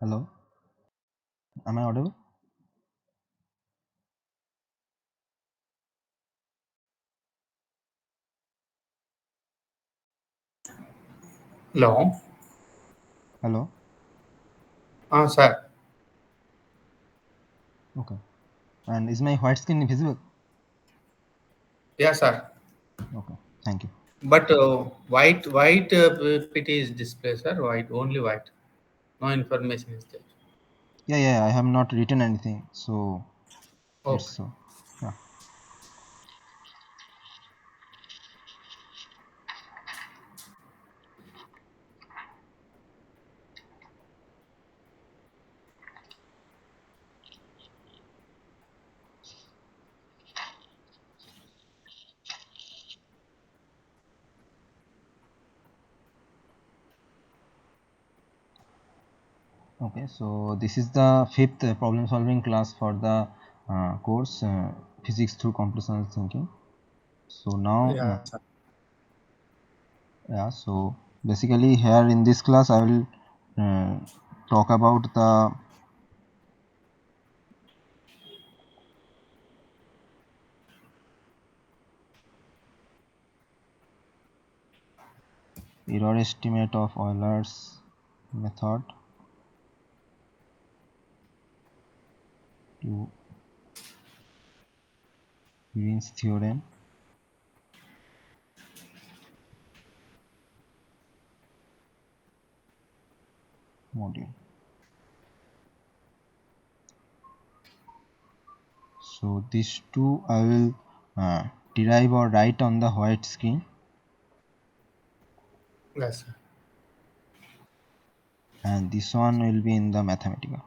Hello, am I audible? Hello. Hello. Sir. Okay. And is my white screen visible? Yes, sir. Okay. Thank you. But white PT is displayed, sir. White, only white. No information is there. Yeah, I have not written anything, so it's Okay. so. Yeah. Okay, so this is the fifth problem solving class for the course physics through computational thinking. So now, Yeah, sir. yeah, so basically here in this class I will uh, talk about the error estimate of Euler's method to Green's theorem module. So these two I will derive or write on the white screen, Yes, sir. and this one will be in the Mathematica.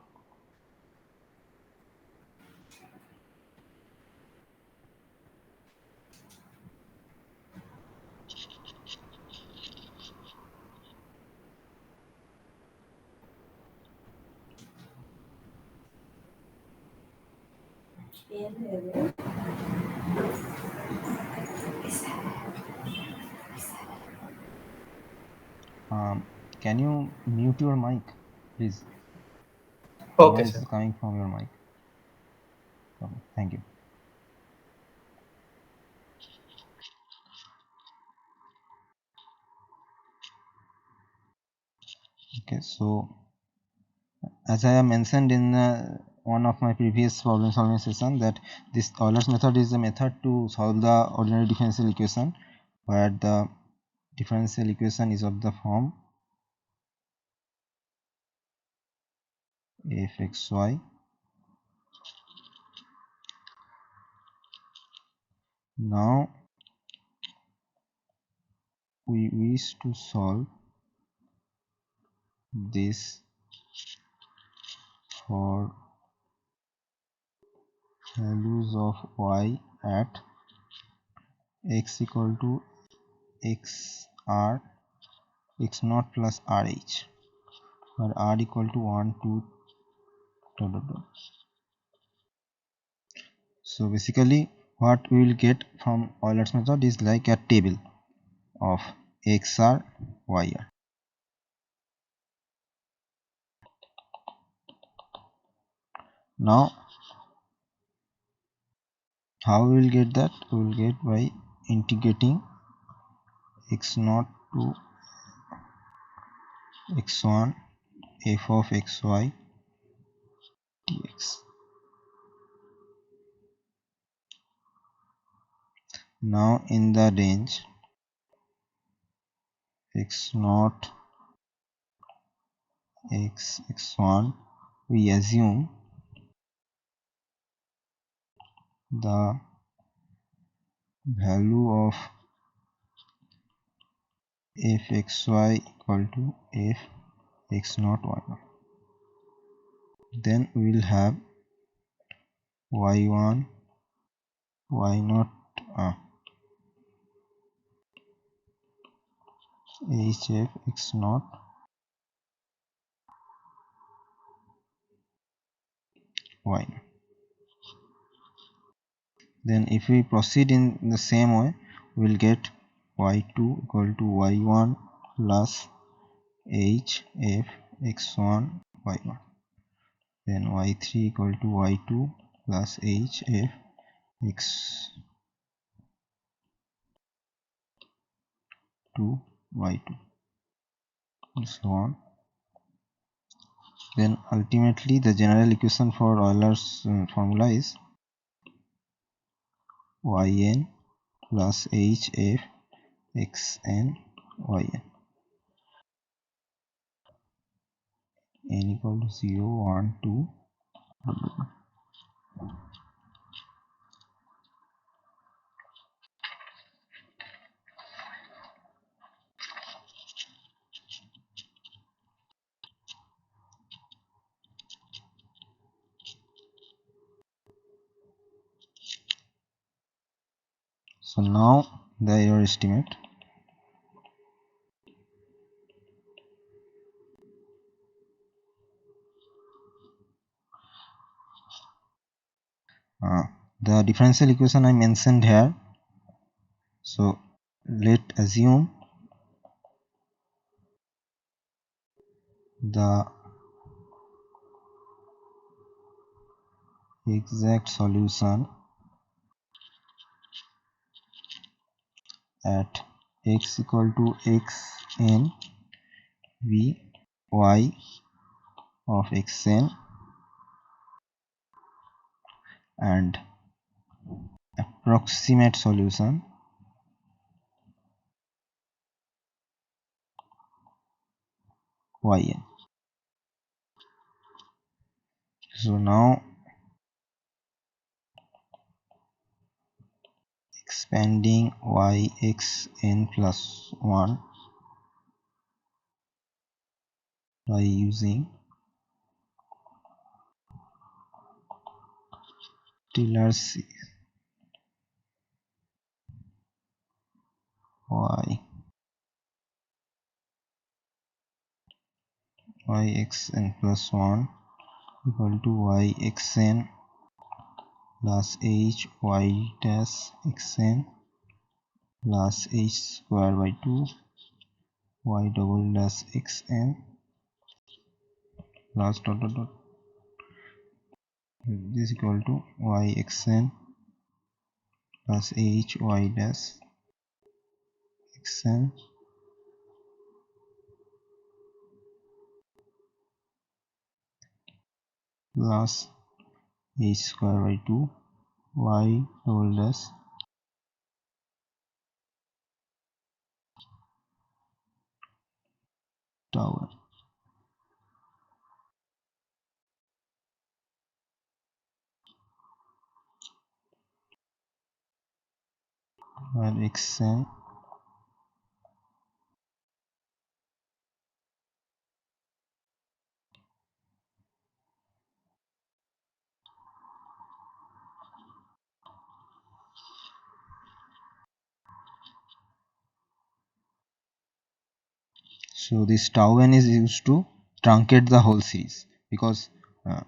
Can you mute your mic, please? Okay, Noise sir. is coming from your mic. Okay, thank you. Okay, so as I have mentioned in one of my previous problem solving session, that this Euler's method is a method to solve the ordinary differential equation, where the differential equation is of the form fxy. Now we wish to solve this for values of y at x equal to x r x naught plus rh, where r equal to 1 2 dot dot dot. So basically what we will get from Euler's method is like a table of xr yr. Now how we will get that? We will get by integrating x naught to x1 f of xy dx. Now in the range x naught x1, we assume the value of fxy equal to f x naught y naught. Then we will have y1 y naught hf x naught y naught. Then if we proceed in the same way, we will get y2 equal to y1 plus hf x1 y naught. Then y3 equal to y2 plus hf x2 y2, and so on. Then ultimately the general equation for Euler's formula is yn plus hf xn yn n equal to 0 1 2. So now the error estimate. The differential equation I mentioned here. So let assume the exact solution at x equal to xn v y of xn and approximate solution yn. So now expanding yxn plus 1 by using Taylor's yxn plus 1 equal to yxn plus h y dash xn plus h square by 2 y double dash xn plus dot dot dot this equal to yxn plus h y dash xn plus h square by 2 y double dash tau where xn so this tau n is used to truncate the whole series because uh,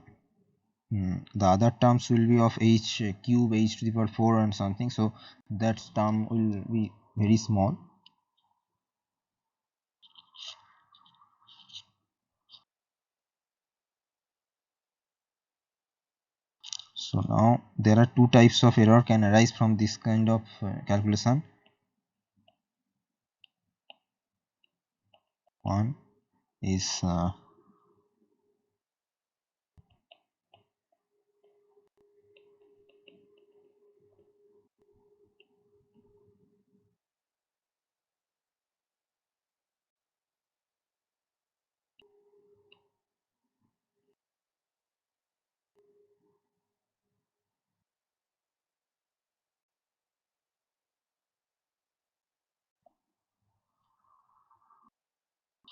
the other terms will be of h cube h to the power 4 and something, so that term will be very small. So now there are two types of error can arise from this kind of calculation. One is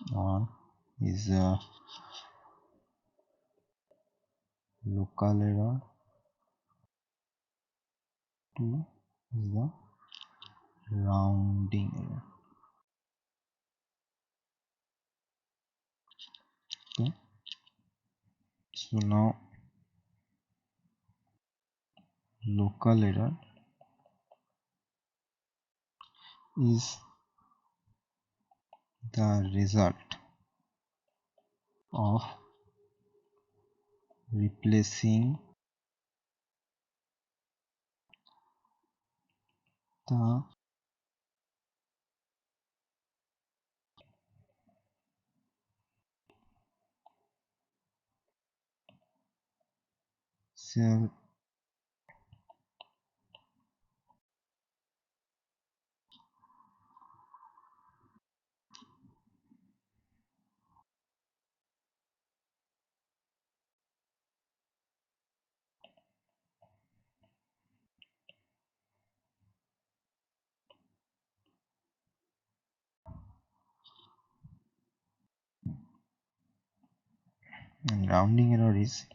one is local error. Two is the rounding error. Okay, so now local error is the result of replacing the cell and rounding error is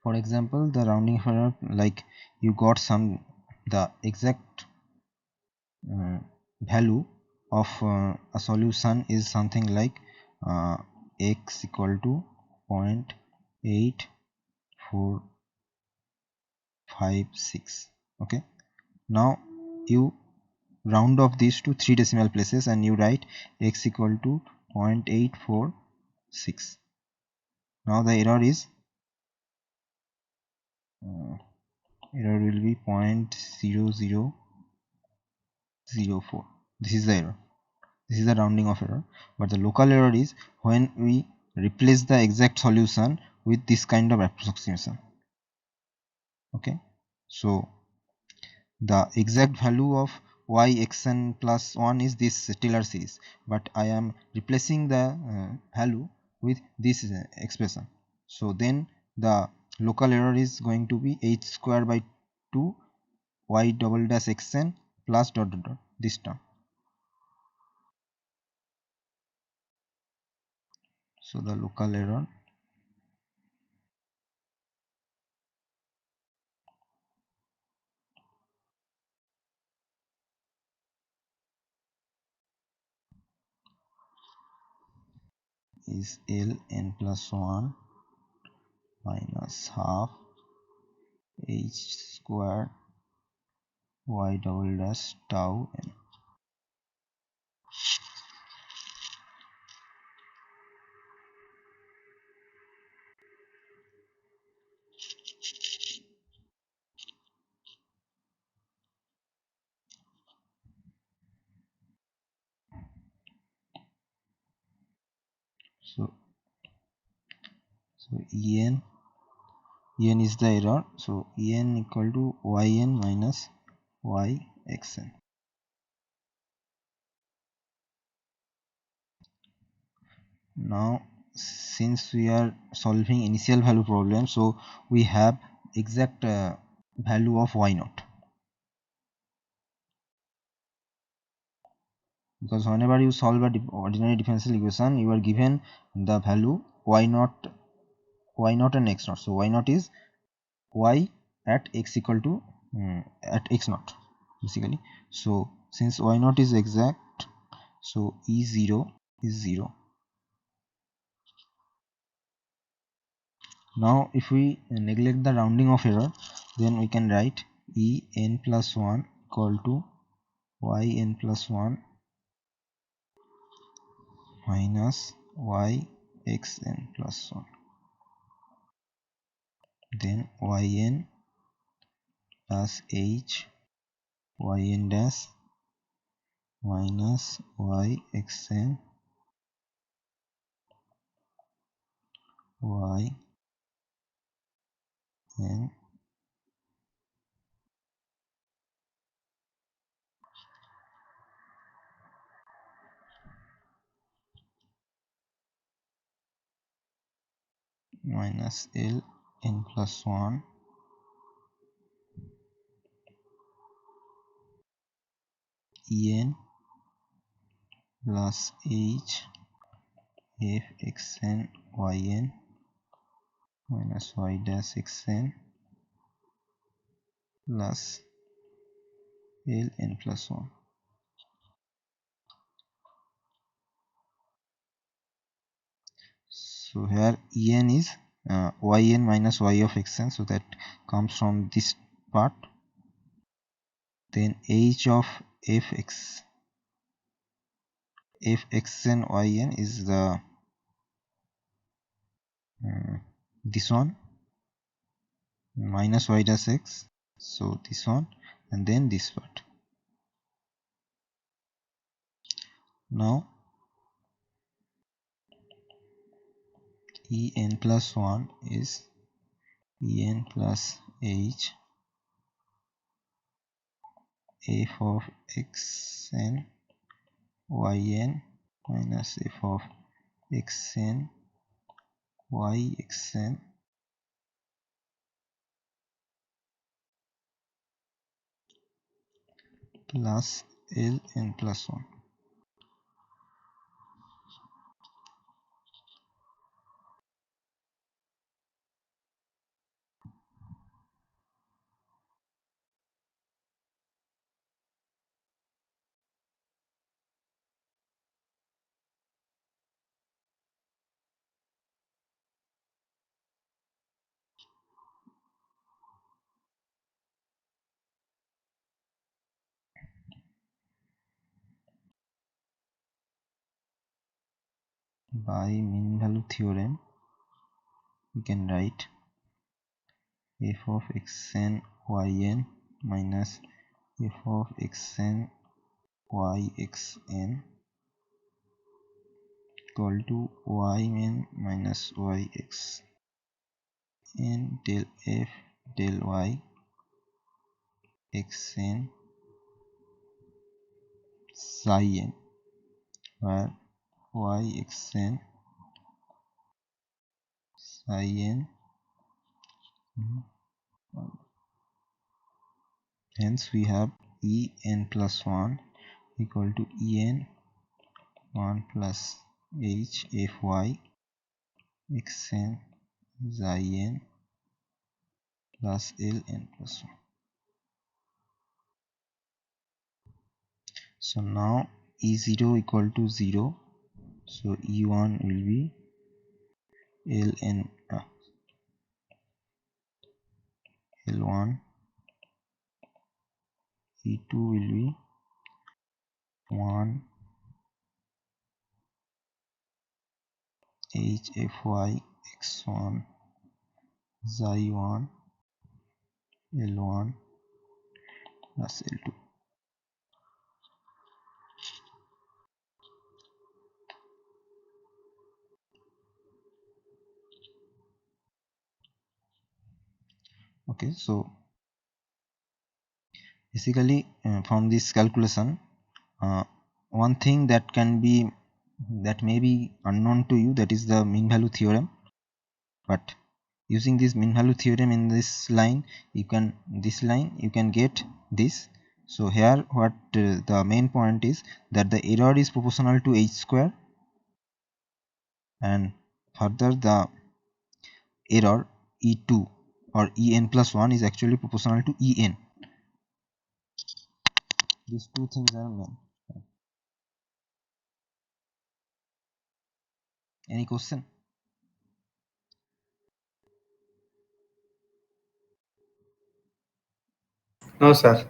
for example the rounding error, like you got the exact value of a solution is something like x equal to 0.8456. okay, now you round off these to 3 decimal places and you write x equal to 0.846. now the error is error will be 0.0004. this is the error, this is the rounding of error. But the local error is when we replace the exact solution with this kind of approximation. okay, so the exact value of yxn plus 1 is this Taylor series, but I am replacing the value with this expression. So then the local error is going to be h square by 2 y double dash xn plus dot dot dot this term. So the local error is ln plus 1 minus half h square y double dash tau n. So en is the error, so en equal to yn minus yxn. Now since we are solving initial value problem, so we have exact value of y naught, because whenever you solve a ordinary differential equation you are given the value y naught and x naught. So y naught is y at x equal to at x naught basically. So since y naught is exact, so e0 is 0. now if we neglect the rounding of error, then we can write en plus 1 equal to yn plus 1 minus yxn plus 1, then yn plus h yn dash minus yxn yn minus ln plus 1 en plus h f xn yn minus y dash xn plus ln plus 1. so here en is yn minus y of xn, so that comes from this part. Then h of fxn yn is the this one minus y dash x, so this one, and then this part. Now en plus 1 is en plus h f of xn yn minus f of xn yxn plus ln plus 1. By mean value theorem, we can write f of xn yn minus f of xn yxn equal to y min minus yxn del f del y xn psi n, where yxn psi n, hence we have en plus 1 equal to en 1 plus h fy xn psi n plus ln plus 1. So now e0 equal to 0, so e1 will be ln l1, e2 will be 1 hfy x1 xi1 l1 plus l2. Okay, so basically from this calculation, one thing that may be unknown to you, that is the mean value theorem. But using this mean value theorem in this line, you can get this. So here what the main point is that the error is proportional to h square, and further the error e2 or en plus 1 is actually proportional to en. These two things are main. Any question? No, sir.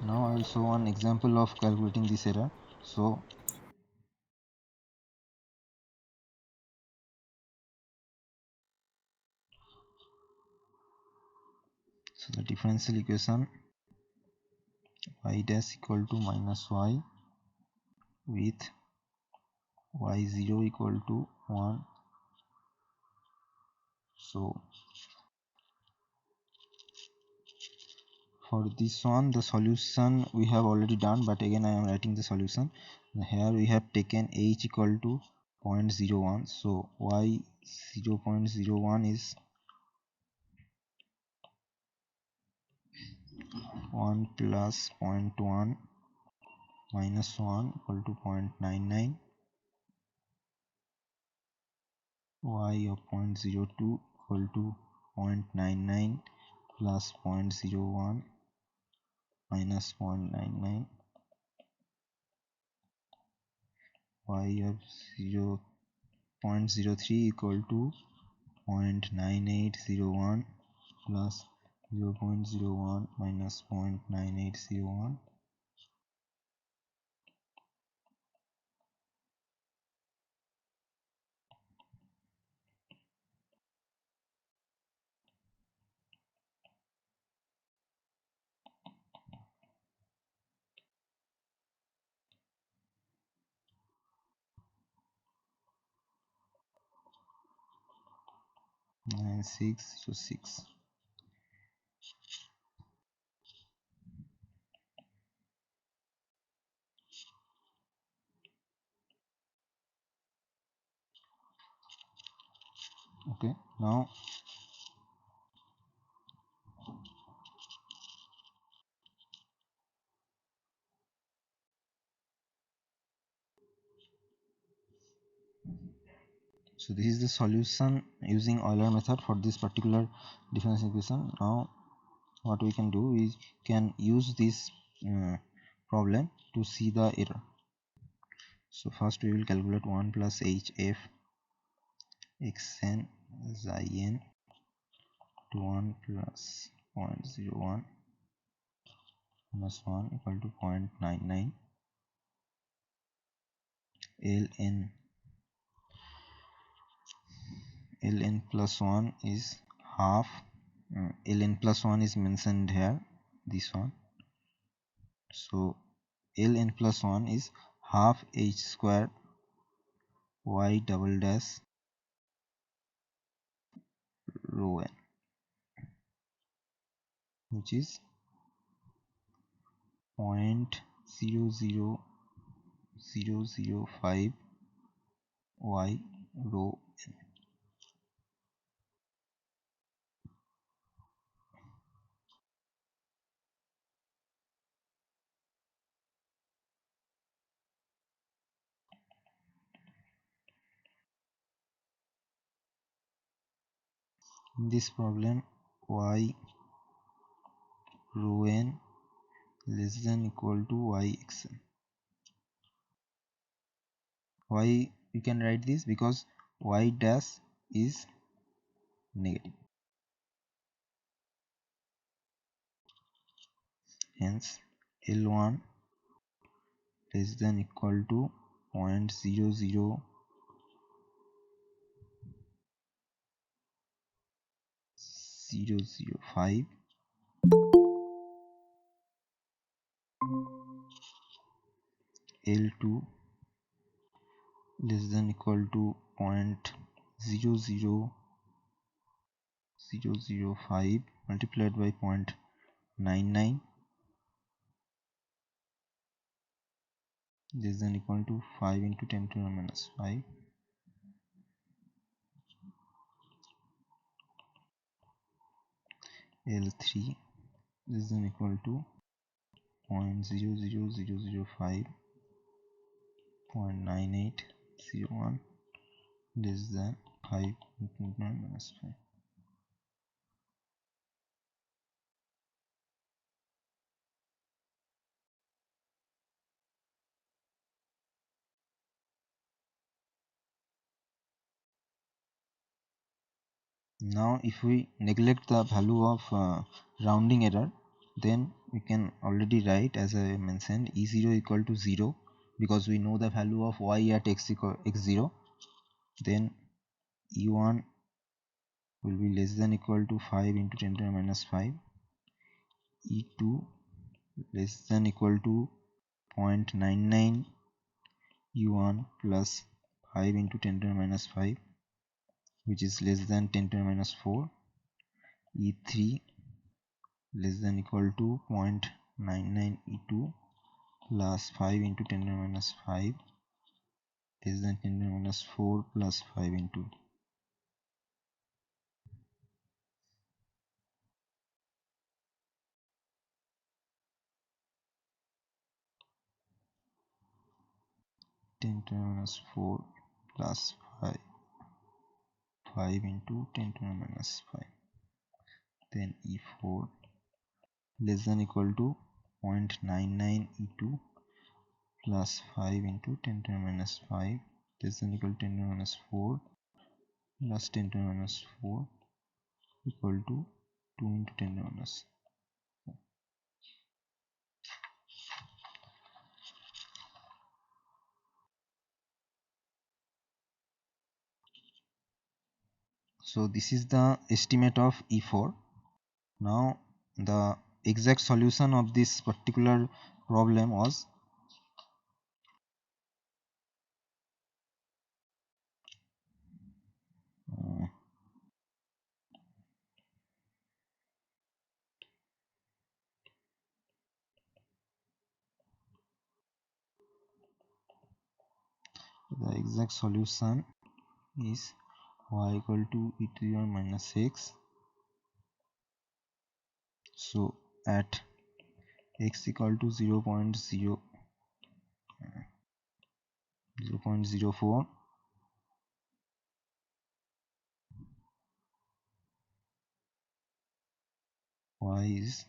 Now I will show one example of calculating this error. So the differential equation y dash equal to minus y with y0 equal to 1. So for this one, the solution we have already done, but again I am writing the solution. Here we have taken h equal to 0.01, so y 0.01 is 1 plus 0.1 minus 1 equal to 0.99, y of 0.02 equal to 0.99 plus 0.01 minus 0.99, y of 0.03 equal to 0.9801 plus 0.01 minus 0.9801, 9606. Okay, now so this is the solution using Euler method for this particular differential equation. Now what we can do is can use this problem to see the error. So first we will calculate 1 plus hf xn xn to 1 plus 0.01 minus 1 equal to 0.99 ln plus 1 is half. Ln plus 1 is mentioned here, this one. So ln plus 1 is half h square y double dash rho n, which is 0.00005 y rho n. In this problem, y rho n less than equal to y xn. Why we can write this? Because y dash is negative, hence L1 less than equal to 0.00005, L2 less than equal to 0.00005 multiplied by 0.99 less than equal to 5 into 10 to the minus 5. L3 less than equal to 0.00005 0.9801 less than 5 into 10 minus 5. Now if we neglect the value of rounding error, then we can already write, as I mentioned, e0 equal to 0, because we know the value of y at x0. Then e1 will be less than equal to 5 into 10 to the minus 5. e2 less than equal to 0.99 e1 plus 5 into 10 to the minus 5, which is less than 10 to the minus 4. e3 less than equal to 0.99 e2 plus 5 into 10 to the minus 5 less than 10 to the minus 4 plus 5 into. Ten to the minus 4 plus 5 into 10 to the minus 5. Then e4 less than equal to 0.99 e2 plus 5 into 10 to the minus 5 less than equal to 10 to the minus 4 plus 10 to the minus 4 equal to 2 into 10 to the minus. So this is the estimate of e4. Now the exact solution of this particular problem was the exact solution is y equal to e to the power minus x. So at x equal to 0.04, y is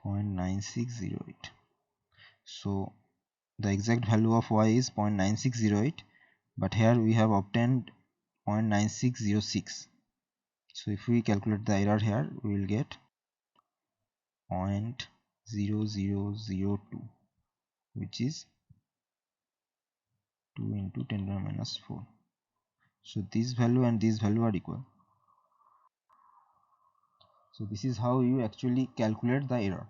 0.9608. So the exact value of y is 0.9608, but here we have obtained 0.9606. So if we calculate the error here, we will get 0.0002, which is 2 into 10 to the minus 4. So this value and this value are equal. So this is how you actually calculate the error.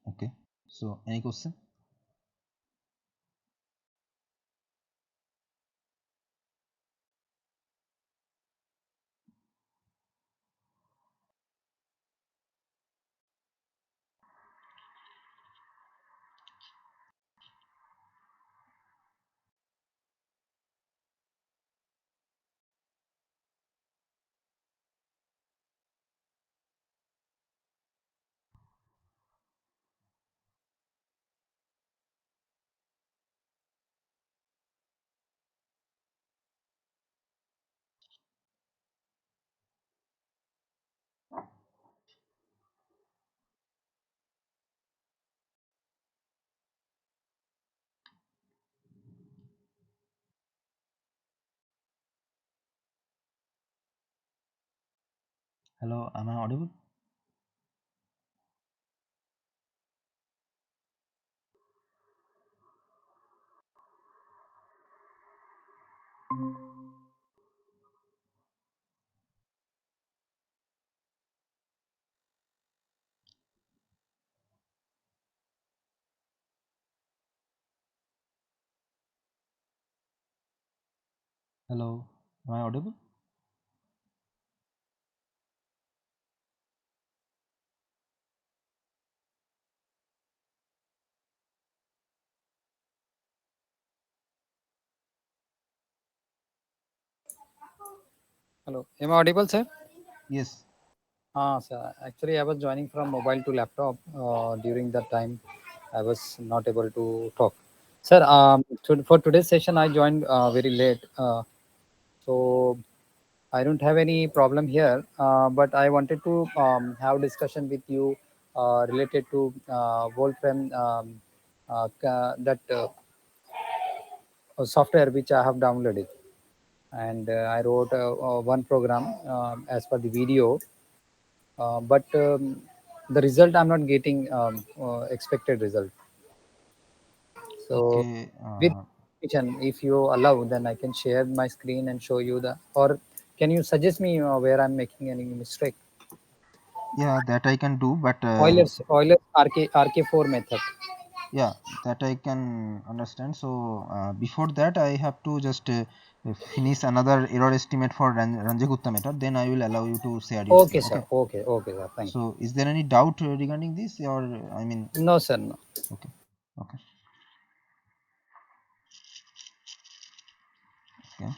Okay, so any question? Hello, am I audible? Hello, am I audible? Hello, am I audible, sir? Yes. Sir. Actually, I was joining from mobile to laptop. During that time, I was not able to talk. Sir, for today's session, I joined very late. So I don't have any problem here. But I wanted to have discussion with you related to Wolfram, that software which I have downloaded. And I wrote one program as per the video. But the result I'm not getting expected result. So Okay. with permission, if you allow, then I can share my screen and show you the, or can you suggest me where I'm making any mistake? Yeah, that I can do, but Euler's RK4 method. yeah, that I can understand. So before that, I have to just finish another error estimate for Ranjagupta method. Then I will allow you to share your Okay, screen. sir. Okay. Okay, sir. Thank you. So is there any doubt regarding this, or I mean, No, sir. No. okay, okay, okay, okay.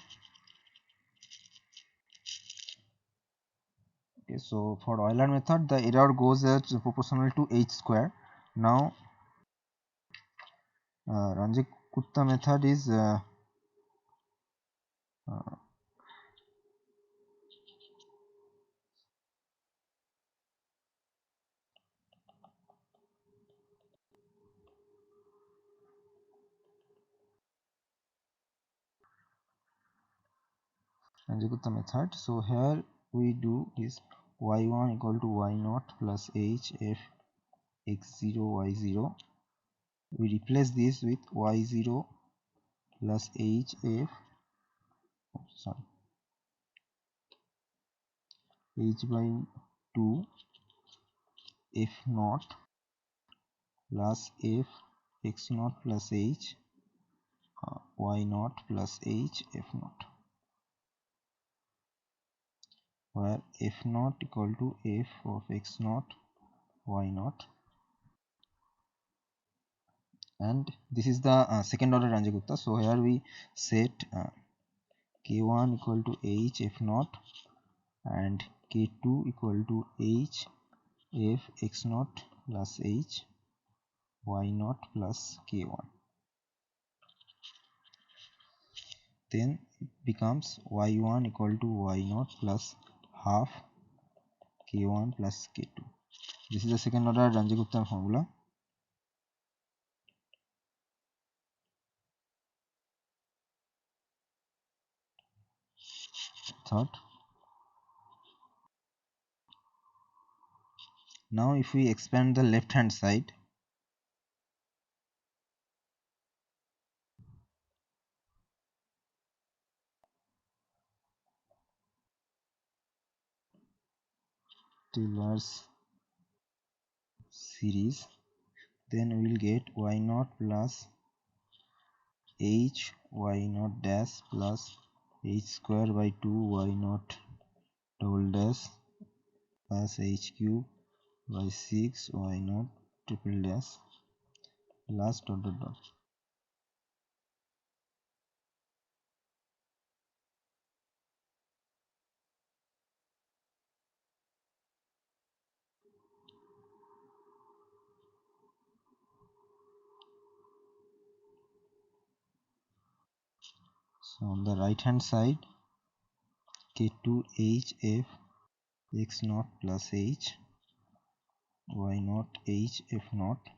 So for Euler method, the error goes as proportional to h square. Now Ranjagupta method is uh, Ranjagupta method. So here we do is y1 equal to y0 plus h f x0 y0. We replace this with y0 plus h f, sorry, h by 2 f naught plus f x naught plus h y naught plus h f naught, where f naught equal to f of x naught y naught, and this is the second order Ranjagupta. So here we set k1 equal to h f naught and k2 equal to h f x naught plus h y naught plus k1. Then it becomes y1 equal to y naught plus half k1 plus k2. This is the second order Ranjagupta formula. Third, now if we expand the left hand side, Taylor's series, then we will get y naught plus h y naught dash plus h square by 2 y naught double dash plus h cube by 6 y naught triple dash plus dot dot dot. So on the right hand side, k2 h f x naught plus h y naught h f naught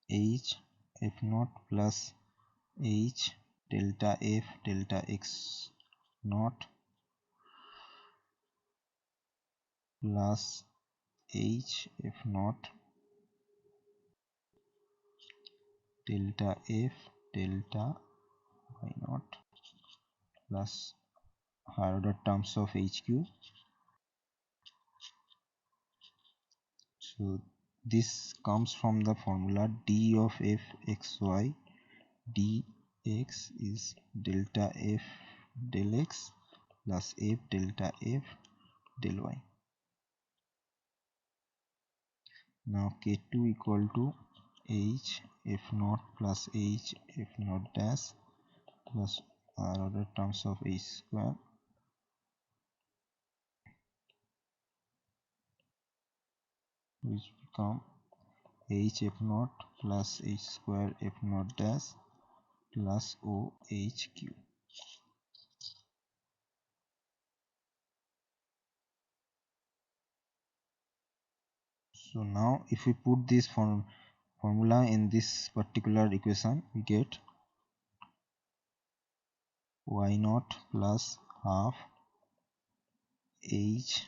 h f naught plus h delta f delta x naught plus h f naught delta f delta y naught plus higher order terms of h cube. So this comes from the formula d of f x y dx is delta f del x plus f delta f del y. Now k2 equal to h f naught plus h f naught dash plus other terms of h square which become h f naught plus h square f naught dash plus o h cube. So now if we put this formula in this particular equation, we get y naught plus half h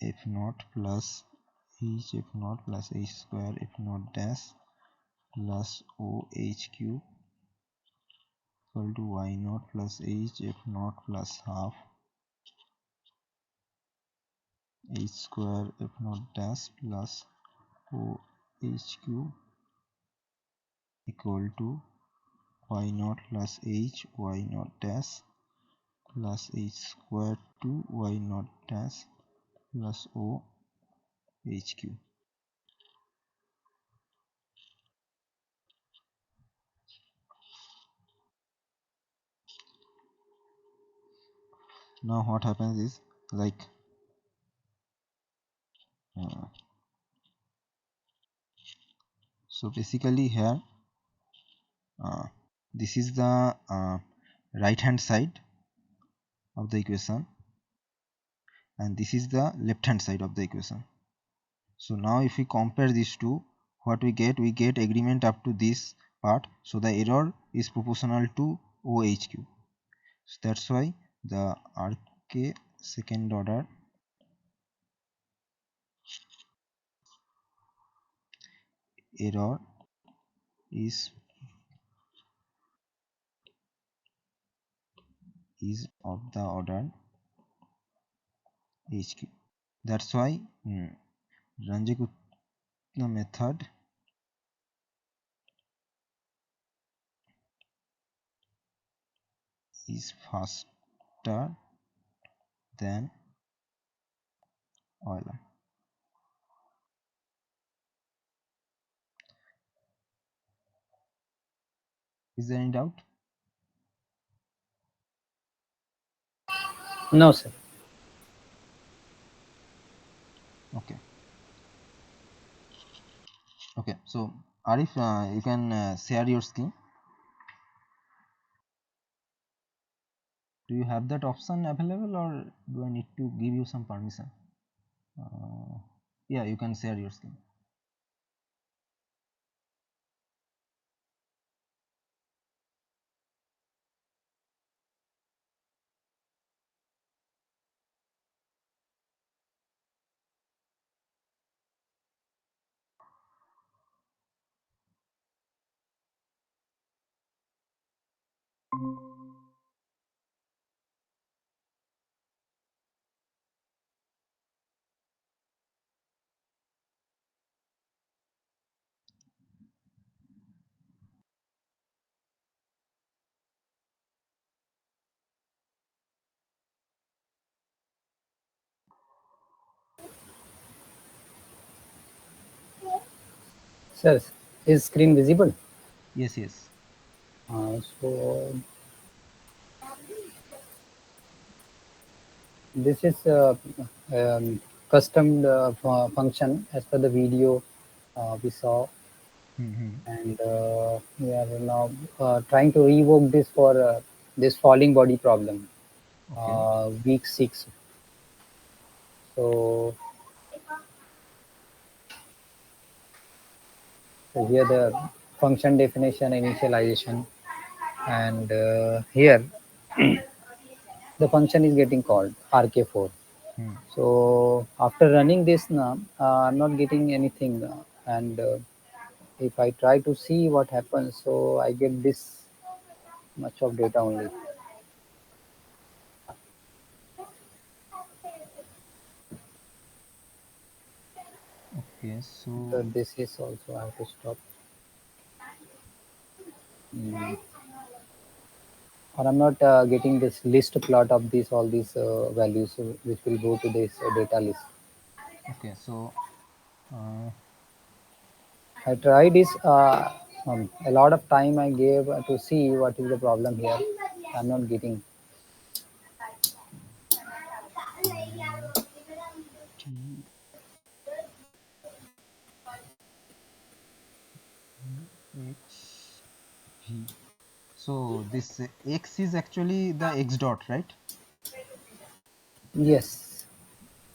f naught plus h f naught plus h square f naught dash plus o h cube equal to y naught plus h f naught plus half h square f naught dash plus o h cube equal to y naught plus h y naught dash plus h square 2 y naught dash plus o h cube. Now what happens is like so basically here this is the right hand side of the equation and this is the left hand side of the equation. So now if we compare these two, what we get agreement up to this part, so the error is proportional to OH cube. So that's why the RK second order error is of the order H cube. That's why Ranjit-Gupta method is faster than Euler. Is there any doubt? No, sir. Okay. Okay. So Arif, you can share your screen. Do you have that option available, or do I need to give you some permission? Yeah, you can share your screen. Sir, is screen visible? Yes, yes. So this is custom function as per the video we saw, and we are now trying to revoke this for this falling body problem, Okay. week 6. So here the function definition initialization, and here the function is getting called rk4. So after running this now, I'm not getting anything, and if I try to see what happens, so I get this much of data only. Okay. So So this is also I have to stop. Or I'm not getting this list plot of these all these values, which will go to this data list. okay. So I tried this a lot of time I gave to see what is the problem here. I'm not getting. T X V. So this X is actually the X dot, right? Yes.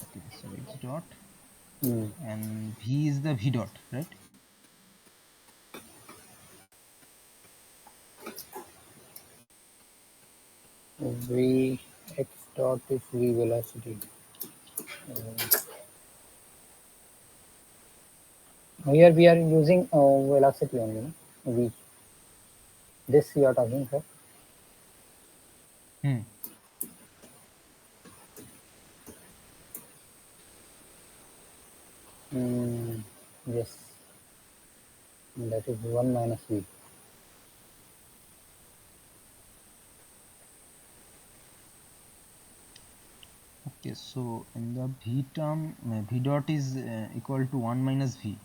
Okay. So X dot Mm. and V is the V dot, right? V x dot is v velocity. Here we are using velocity only, no? V. This you are talking, sir. Hmm. Mm, yes, that is 1 minus v. Okay. So in the V term, V dot is equal to 1 minus V.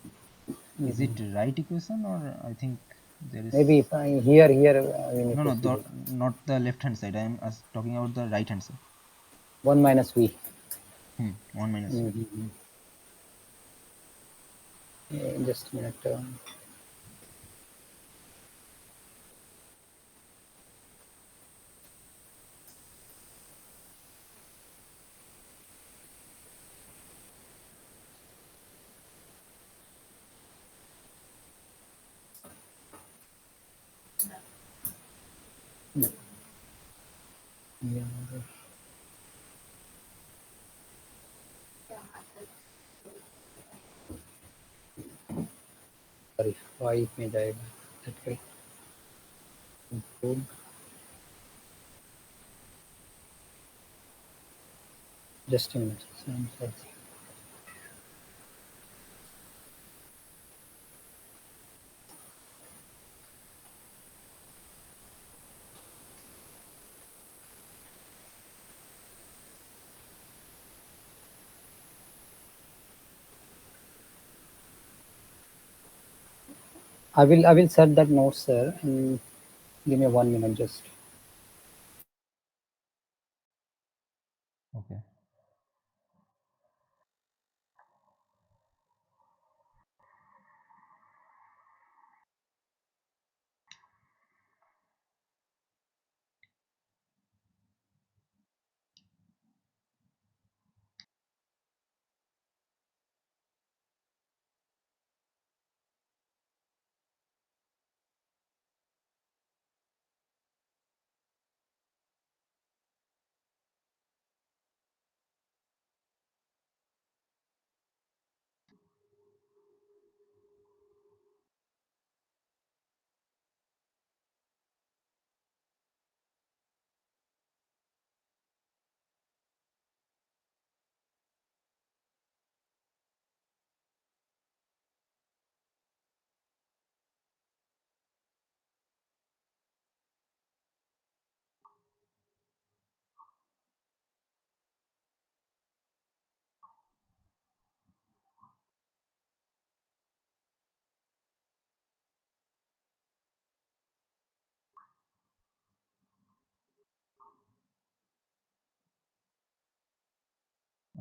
Is it right equation, or I think there is Maybe if I here we need to no, see this. not the left hand side. I am talking about the right hand side. 1 minus v. 1 minus V. Mm-hmm. Just a minute. Yeah. Sorry, 5 में जाएगा. Okay. Good. Just a minute. I'm sorry. I will set that note, sir, and give me 1 minute just. Okay.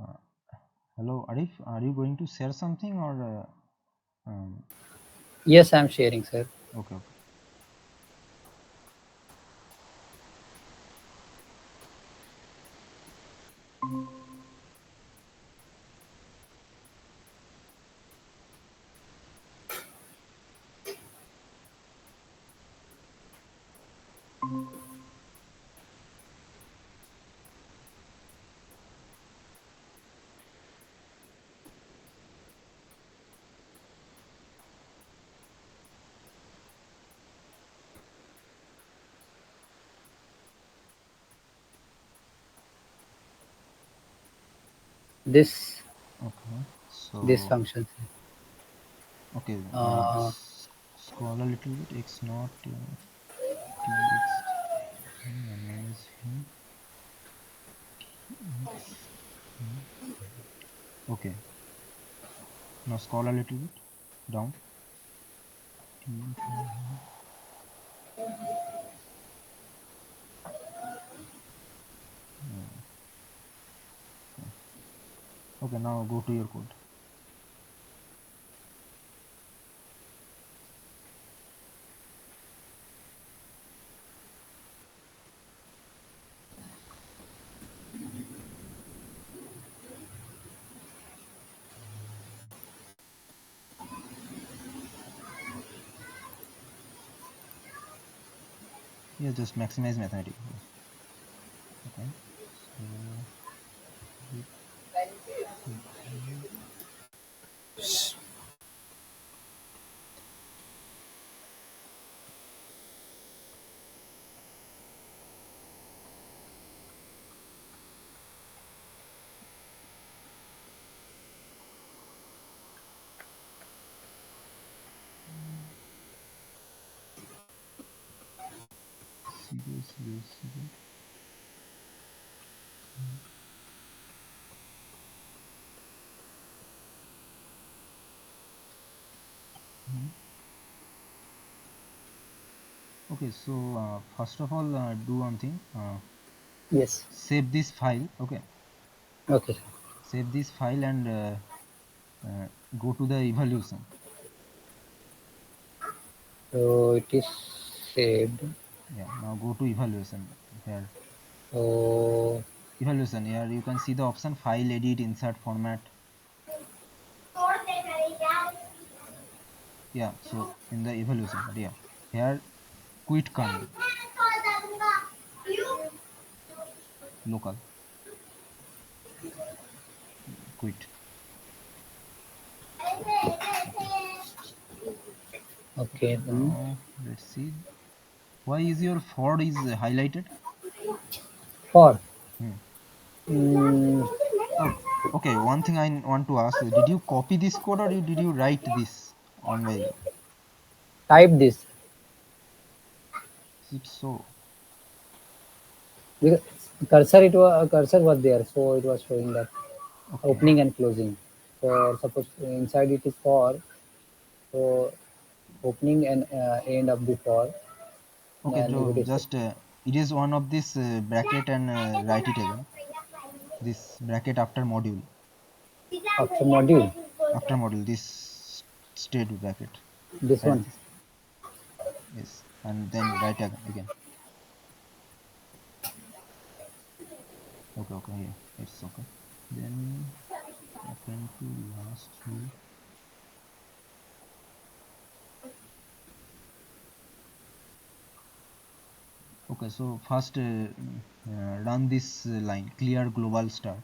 Uh, hello, Arif. Are you going to share something or? Yes, I'm sharing, sir. Okay. Okay. This Okay. this So function. okay. Uh, Scroll a little bit. X not tx minus v x. Okay. Now scroll a little bit down. T. Okay. Okay. Now go to your code. Yeah, just maximize mathematics. Okay. So with zero zero zero. Okay, so first of all, do one thing. yes. Save this file. Okay, Okay. save this file and go to the evaluation. So it is saved. Yeah, now go to evaluation. Here, So evaluation. Here you can see the option file, edit, insert, format. Yeah, so in the evaluation part, yeah, here quit kernel, local, quit. Okay. okay Okay, then. now let's see. Why is your Ford is highlighted? For Hmm. mm, Oh, okay. One thing I want to ask: did you copy this code or did you write this on by? type this, Is it so? because cursor was there, so it was showing that Okay. opening and closing. For suppose inside it is for, so opening and end of the for, Okay, and if so it is just erase one of this bracket and write it again. This bracket after module. after module, After module, this state bracket. this Write one. this. Yes, and then write again. Okay, yeah, it's okay. Then second to last row. Okay, so first run this line, clear global star.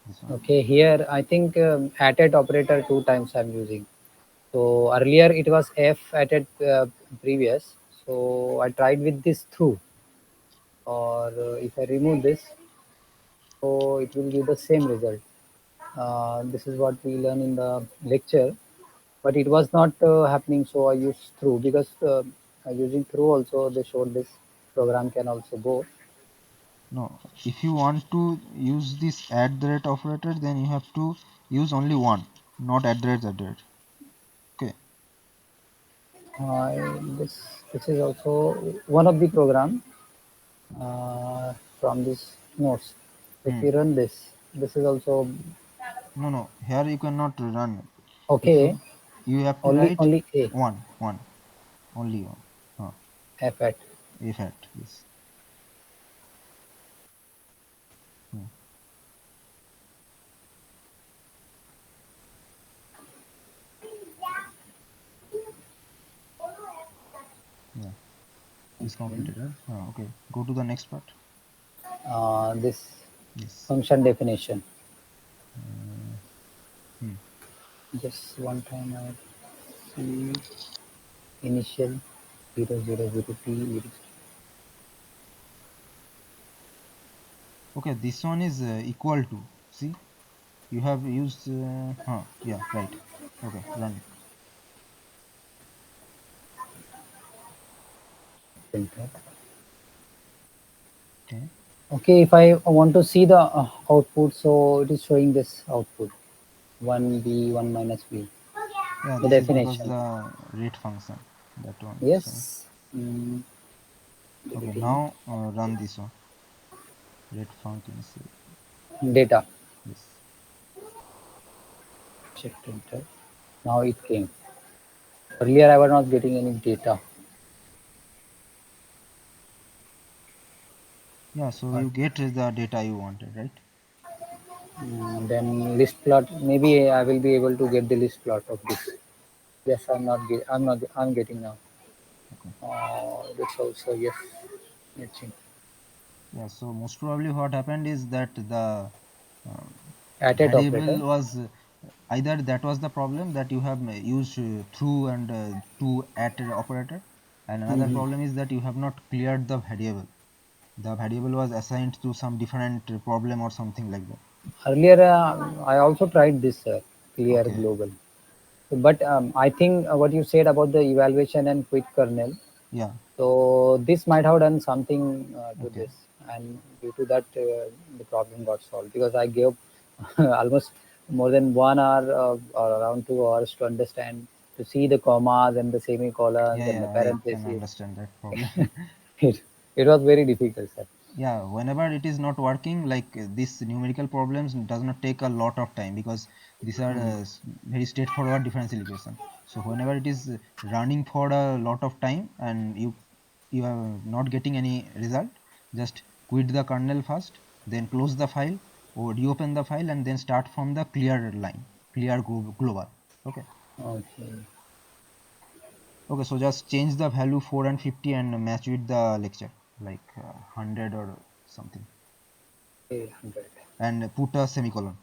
This one. Okay, here I think at operator two times I'm using. So earlier it was f at previous. So I tried with this through, or if I remove this, so it will give the same result. This is what we learn in the lecture, but it was not happening. So I used through because using through also they showed this program can also go. No, if you want to use this at the rate operator, then you have to use only one, not at the rate, at the rate. Okay. This is also one of the program from this notes. If Hmm. we run this, this is also No. Here you cannot run. If okay. you have to Only write only a one, only one. f at. If at yes. Hmm. Yeah, is completed. Right? Okay. Go to the next part. This Yes. function definition. Uh, hmm. Just one time I see initial 000 t. Okay, this one is equal to. See, you have used. Yeah, right. Okay, run. Printer. Okay. Okay, if I want to see the output, so it is showing this output 1b 1 minus b. Yeah, The this is because definition. the rate function. That one. So Yes. okay, Deleting now run this one. Rate function. data. Yes. Check enter. Now it came. Earlier I was not getting any data. Yeah, so But, you get the data you wanted, right? then list plot. Maybe I will be able to get the list plot of this. Yes, I'm not. I'm not. I'm getting now. Okay. This also yes. Matching. Yeah, so most probably what happened is that the uh, At operator. variable was either that was the problem that you have used through and to at operator, and another Mhm. problem is that you have not cleared the variable. The variable was assigned to some different problem or something like that. Earlier, I also tried this clear Okay. global. But I think what you said about the evaluation and quick kernel, Yeah. so this might have done something to Okay. this, and due to that, the problem got solved because I gave almost more than 1 hour or around 2 hours to understand, to see the commas and the semicolons and the Yeah, I can parentheses. understand that problem. it was very difficult, sir. Yeah, whenever it is not working, like this numerical problems does not take a lot of time because these are Mm. very straightforward differential equation. So whenever it is running for a lot of time and you are not getting any result, just quit the kernel first, then close the file or reopen the file and then start from the clear line, clear global. Okay. Okay. Okay, so just change the value 4 and 50 and match with the lecture, like 100 or something, Okay, 100. and put a semicolon.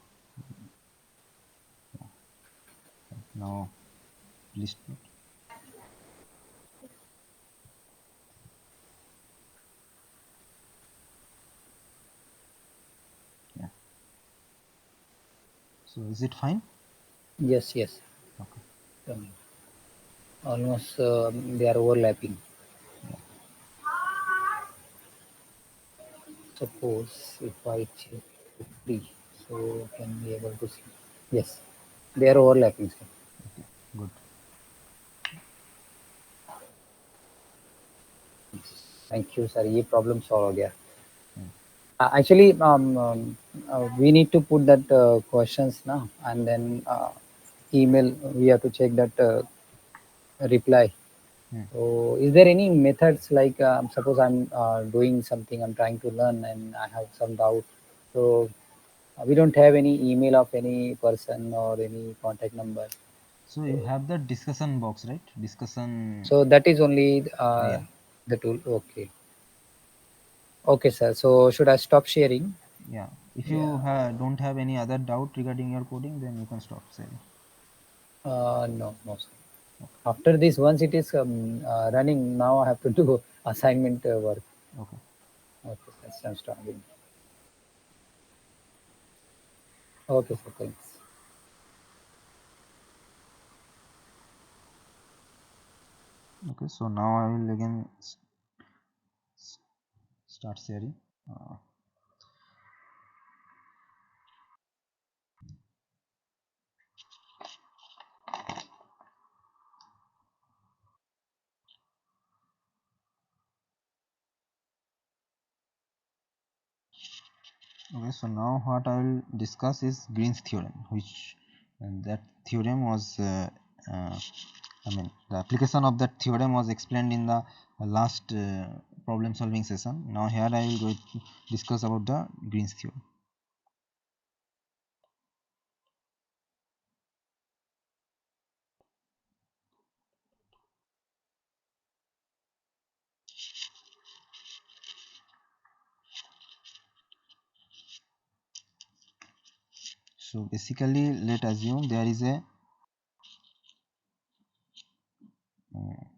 Now, list plot. Yeah. So is it fine? Yes, yes. Okay. Almost they are overlapping. Yeah. Suppose if I check 50, so can be able to see. Yes, they are overlapping. Sir. Okay. Good. Thank you sir, ये problem solve हो गया. Actually, we need to put that questions now, and then email. We have to check that reply. So, is there any methods like suppose I'm doing something, I'm trying to learn, and I have some doubt. So, we don't have any email of any person or any contact number. So you have the discussion box, right? Discussion. So that is only Yeah. the tool. Okay. Okay, sir. So should I stop sharing? Yeah. If you don't have any other doubt regarding your coding, then you can stop sharing. No, no, sir. After this, once it is running, now I have to do assignment work. Okay. Okay, sir. So I'm starting. Okay, sir. Thanks. Okay. So now I will again start sharing. Okay, so now what I will discuss is Green's theorem, which that theorem was the application of that theorem was explained in the last problem solving session. Now here I will go discuss about the Green's theorem. So basically, let's assume there is a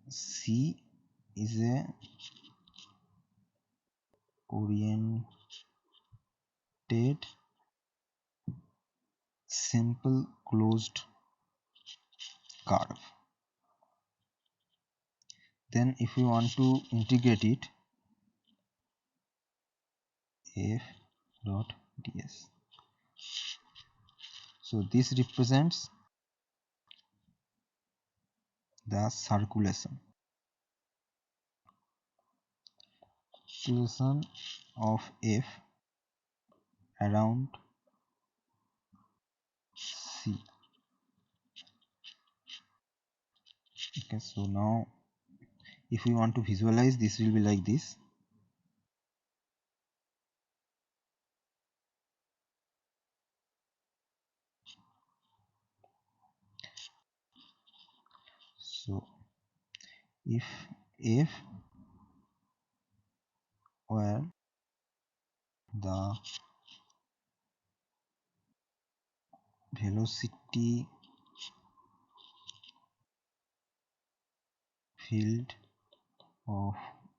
C is a oriented simple closed curve. Then if we want to integrate it, f dot ds. So this represents the circulation of f around C. Okay, so now if we want to visualize, this will be like this. So if f were the velocity field of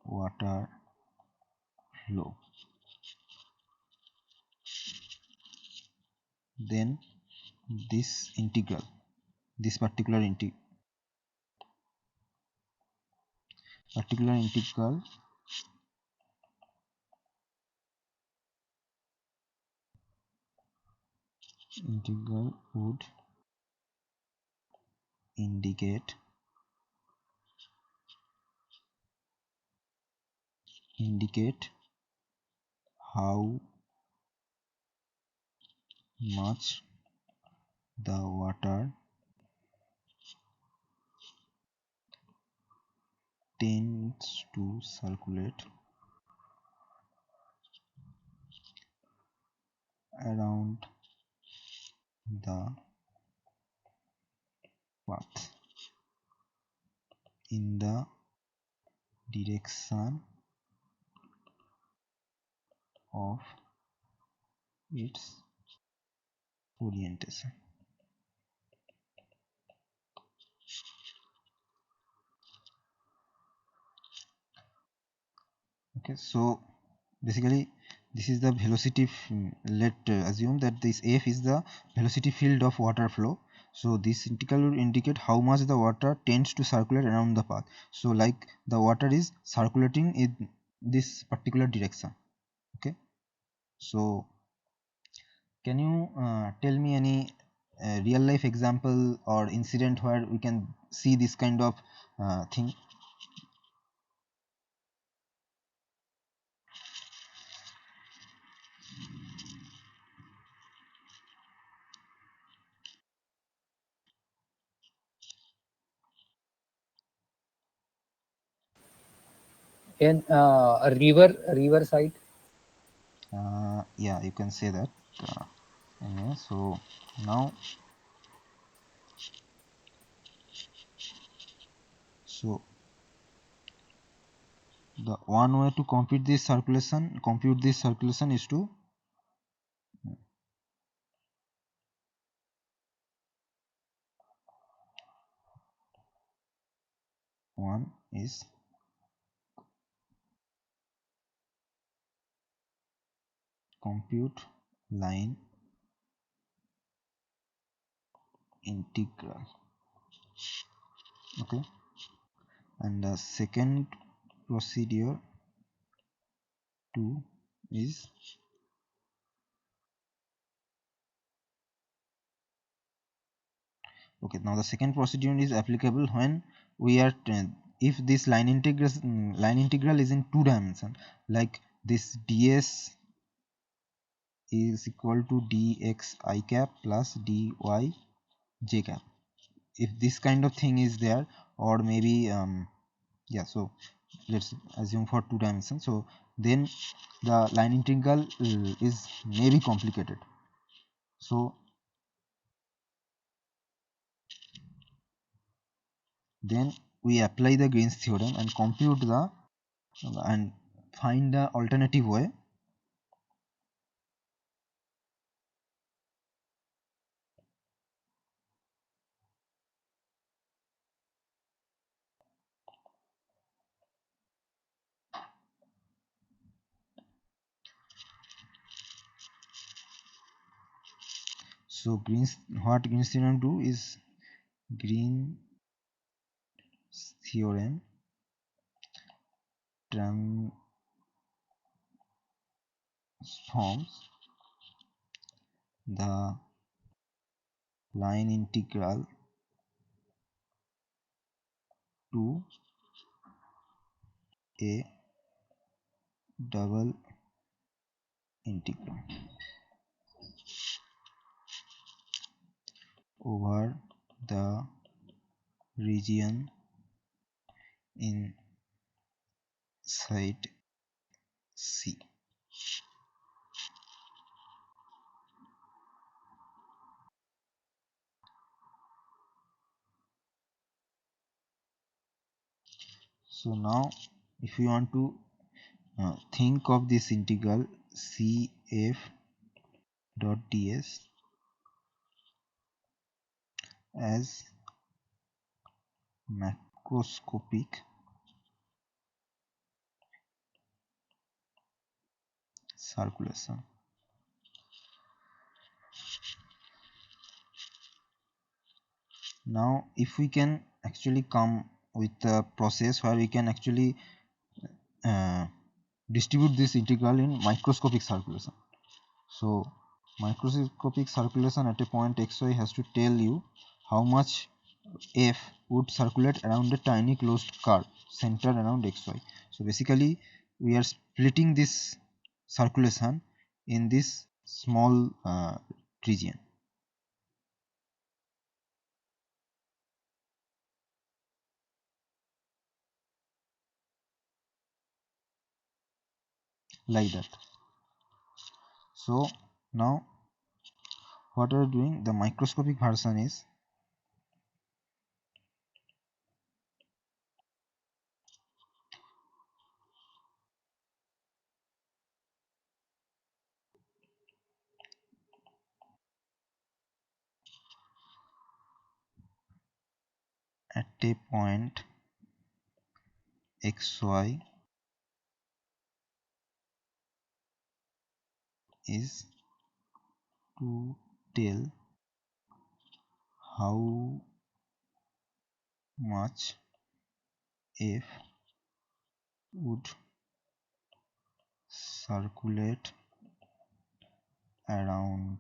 water flow, then this integral, this particular integral would indicate how much the water tends to circulate around the path in the direction of its orientation. Okay, so basically this is the velocity. Let assume that this f is the velocity field of water flow. So this integral will indicate how much the water tends to circulate around the path. So like the water is circulating in this particular direction. Okay, so can you tell me any real life example or incident where we can see this kind of thing? in a river side. Yeah, you can say that. Anyway, so now, so the one way to compute this circulation is to one is compute line integral. Okay, and the second procedure two is okay. Now the second procedure is applicable when we are if this line integral is in two dimension, like this ds is equal to dx I cap plus dy j cap. If this kind of thing is there, or maybe yeah, so let's assume for two dimensions, so then the line integral is maybe complicated. So then we apply the Green's theorem and compute the and find the alternative way. So what Green's theorem do is Green's theorem transforms the line integral to a double integral over the region inside C. So now if you want to think of this integral Cf dot ds as macroscopic circulation. Now if we can actually come with a process where we can actually uh, distribute this integral in microscopic circulation. So microscopic circulation at a point xy has to tell you how much f would circulate around a tiny closed curve centered around xy. So basically we are splitting this circulation in this small region like that. So now what we are doing, the microscopic version is at a point xy is to tell how much f would circulate around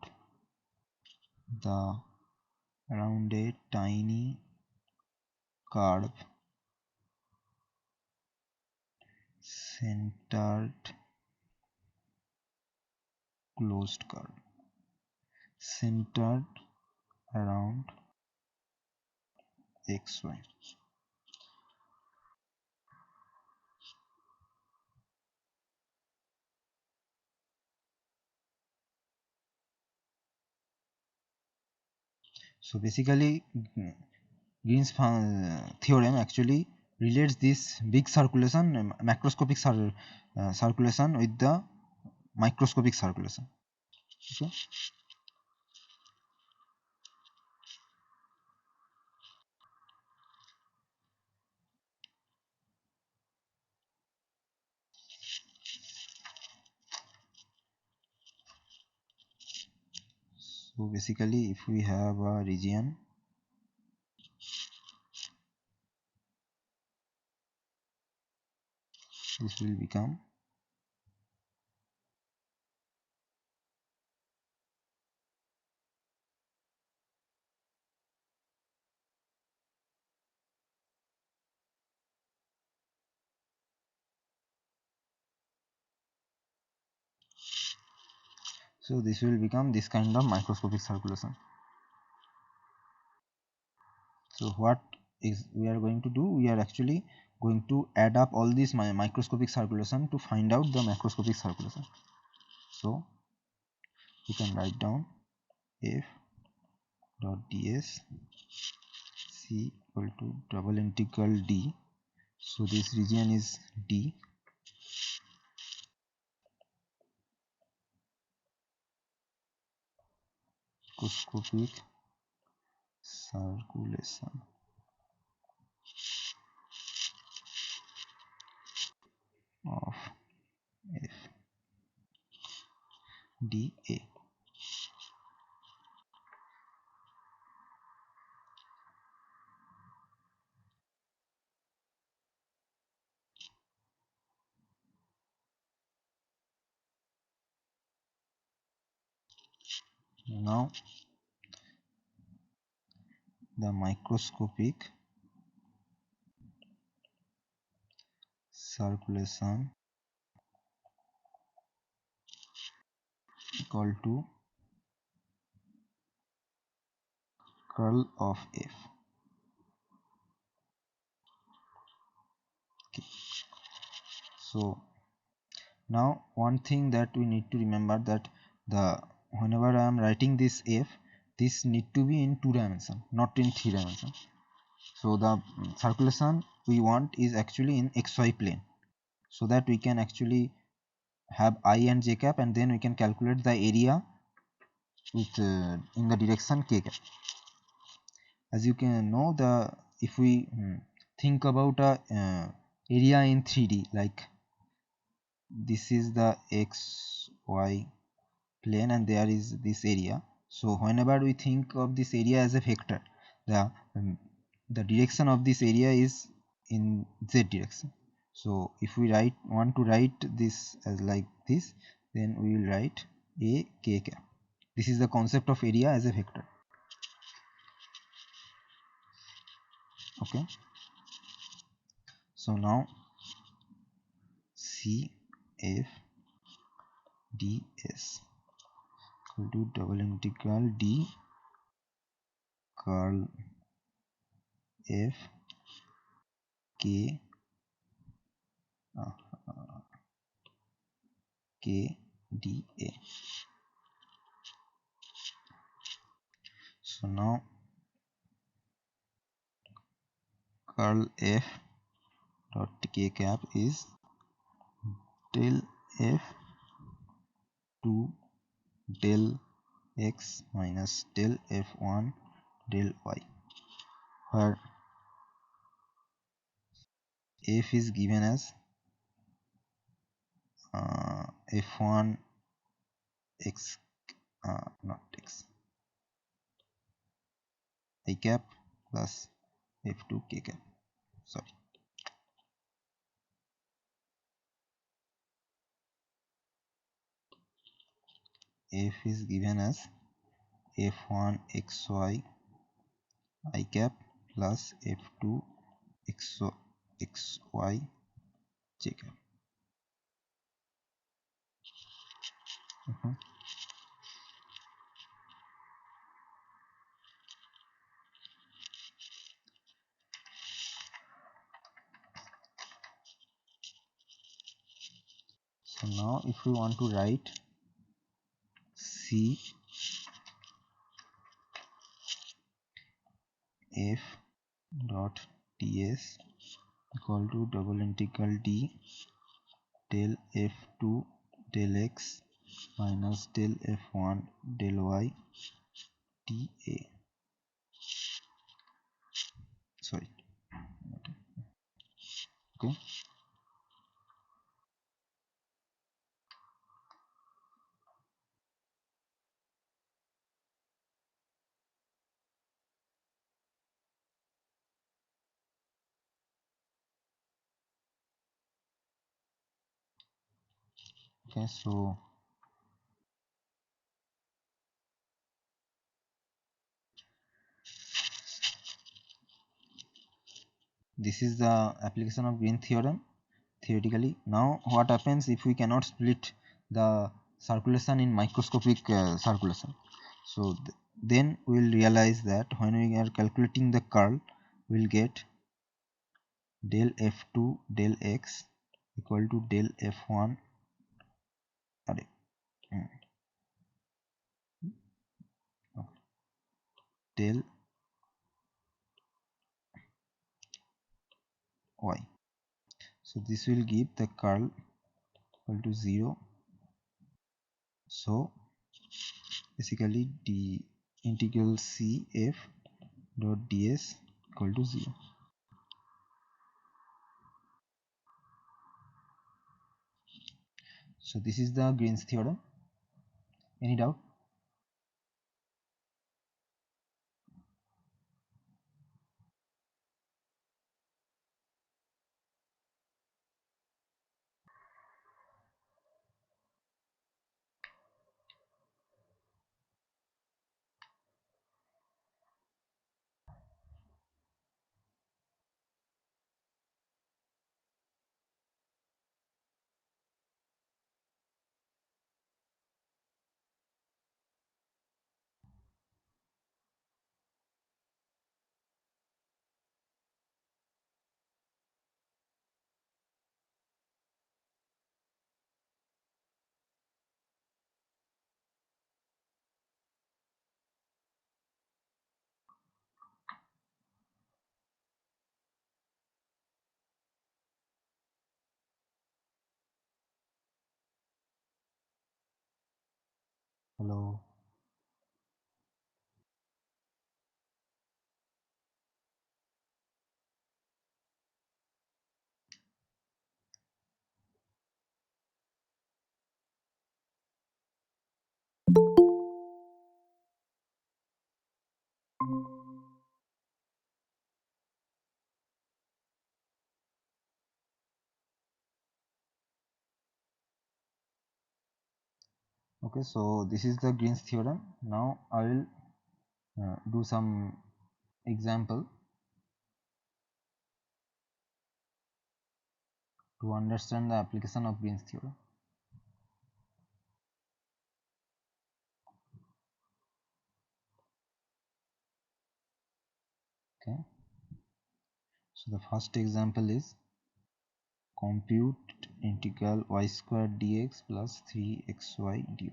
the around a tiny curve centered closed curve centered around xy. So basically Green's theorem actually relates this big circulation, macroscopic circulation with the microscopic circulation. Okay. So basically if we have a region, this will become this kind of microscopic circulation. So what is we are going to do, we are actually going to add up all these microscopic circulation to find out the macroscopic circulation. So we can write down f dot ds c equal to double integral d. So this region is d, microscopic circulation of f dA. Now the microscopic circulation equal to curl of f. Okay. So now one thing that we need to remember, that whenever I am writing this f, this need to be in 2 dimension, not in 3 dimension. So the circulation we want is actually in xy plane, so that we can actually have I and j cap, and then we can calculate the area with in the direction k cap. As you can know, if we think about a area in 3D, like this is the xy plane and there is this area. So whenever we think of this area as a vector, the direction of this area is in z direction. So if we want to write this as like this, then we will write a k cap. This is the concept of area as a vector. Okay. So now C f ds equal to double integral d curl f k k dA. So now curl f dot k cap is del f to del x minus del f1 del y, where f is given as f1 x not x I cap plus f2 k cap. Sorry, f is given as f1 xy I cap plus f2 xy j cap. So now if we want to write C f dot ds equal to double integral d del f2 del x minus del f1 del y dA. Sorry. Okay. Okay, so this is the application of Green theorem theoretically. Now what happens if we cannot split the circulation in microscopic circulation? So then we will realize that when we are calculating the curl, we will get del f2 del x equal to del f1 del y. So this will give the curl equal to 0. So basically the integral cf dot ds equal to 0. So this is the Green's theorem. Any doubt? Hello. Okay, so this is the Green's theorem. Now I will do some example to understand the application of Green's theorem. Okay, so the first example is compute integral y square dx plus 3xy dy.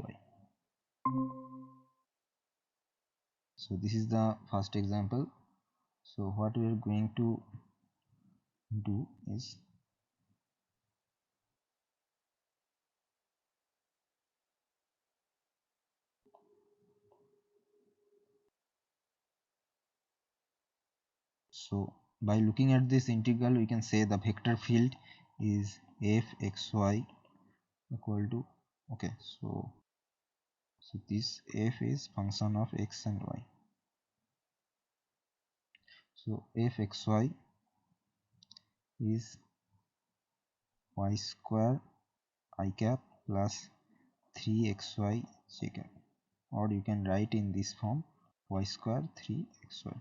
So this is the first example. So what we are going to do is so by looking at this integral we can say the vector field is fxy equal to so this f is function of x and y. So fxy is y square I cap plus 3xy j cap, or you can write in this form y square 3xy.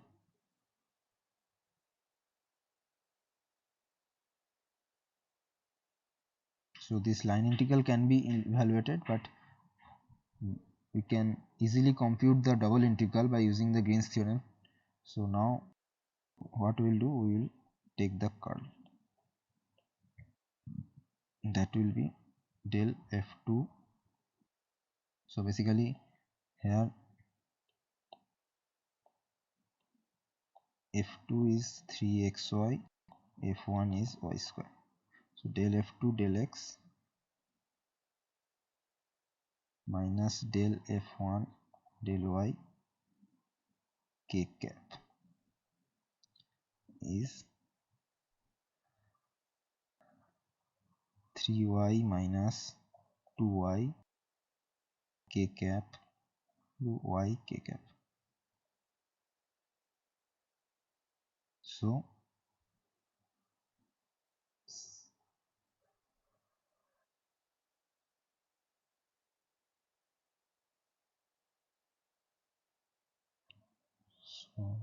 So this line integral can be evaluated, but we can easily compute the double integral by using the Green's theorem. So now what we will do, we will take the curl, that will be del f2. So basically here f2 is 3xy, f1 is y square. So del f2 del x minus del f1 del y k cap is 3y minus 2y k cap y k cap. So so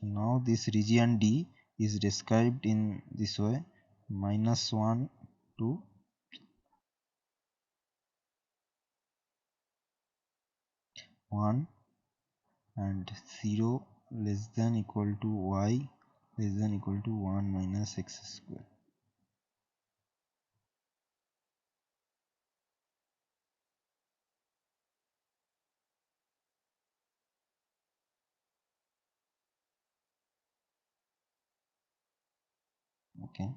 So now this region D is described in this way: -1 to 1 and 0 less than equal to y less than equal to 1 minus x square. Okay.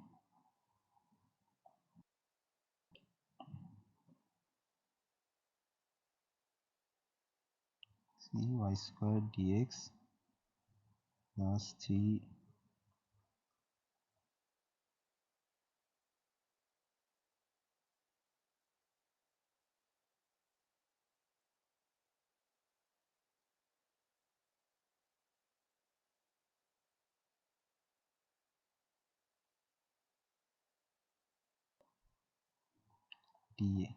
See y square dx plus 3 dA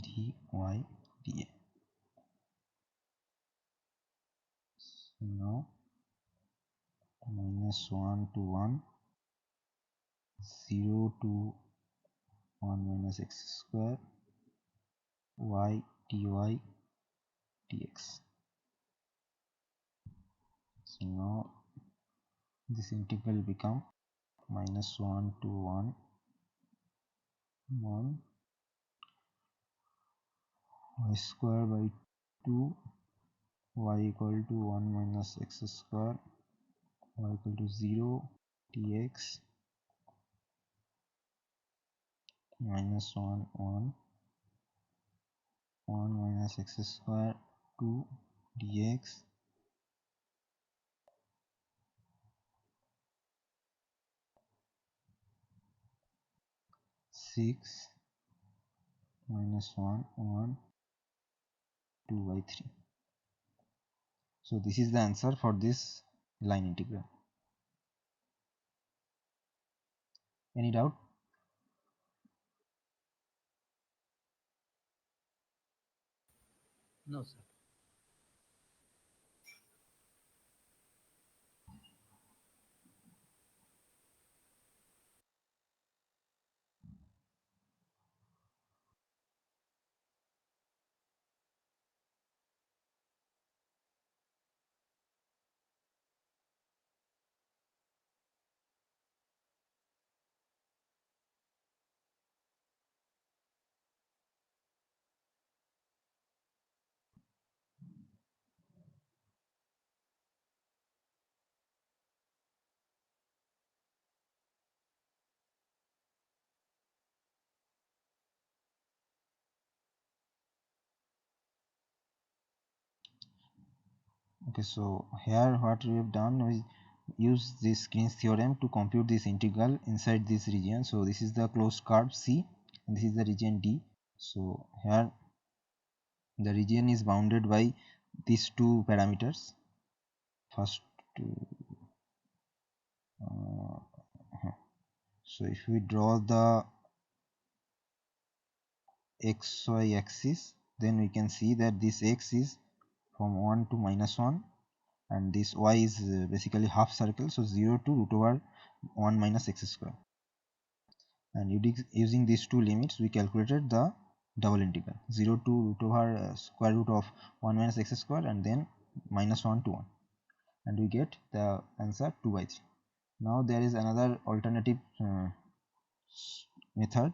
dy dA. So now -1 to 1, 0 to 1 minus x square y dy dx. So now this integral become -1 to 1 1 y square by 2 y equal to 1 minus x square y equal to 0 dx -1 1 1 minus x square 2 dx 6 -1 1 2 by 3. So this is the answer for this line integral. Any doubt? No, sir. Okay, so here what we have done is use this Green's theorem to compute this integral inside this region. So this is the closed curve C and this is the region D. So here the region is bounded by these two parameters. First so if we draw the xy axis, then we can see that this x is from 1 to -1 and this y is basically half circle, so 0 to root over 1 minus x square. And using these two limits we calculated the double integral 0 to root over square root of 1 minus x square and then minus 1 to 1, and we get the answer 2 by 3. Now there is another alternative method.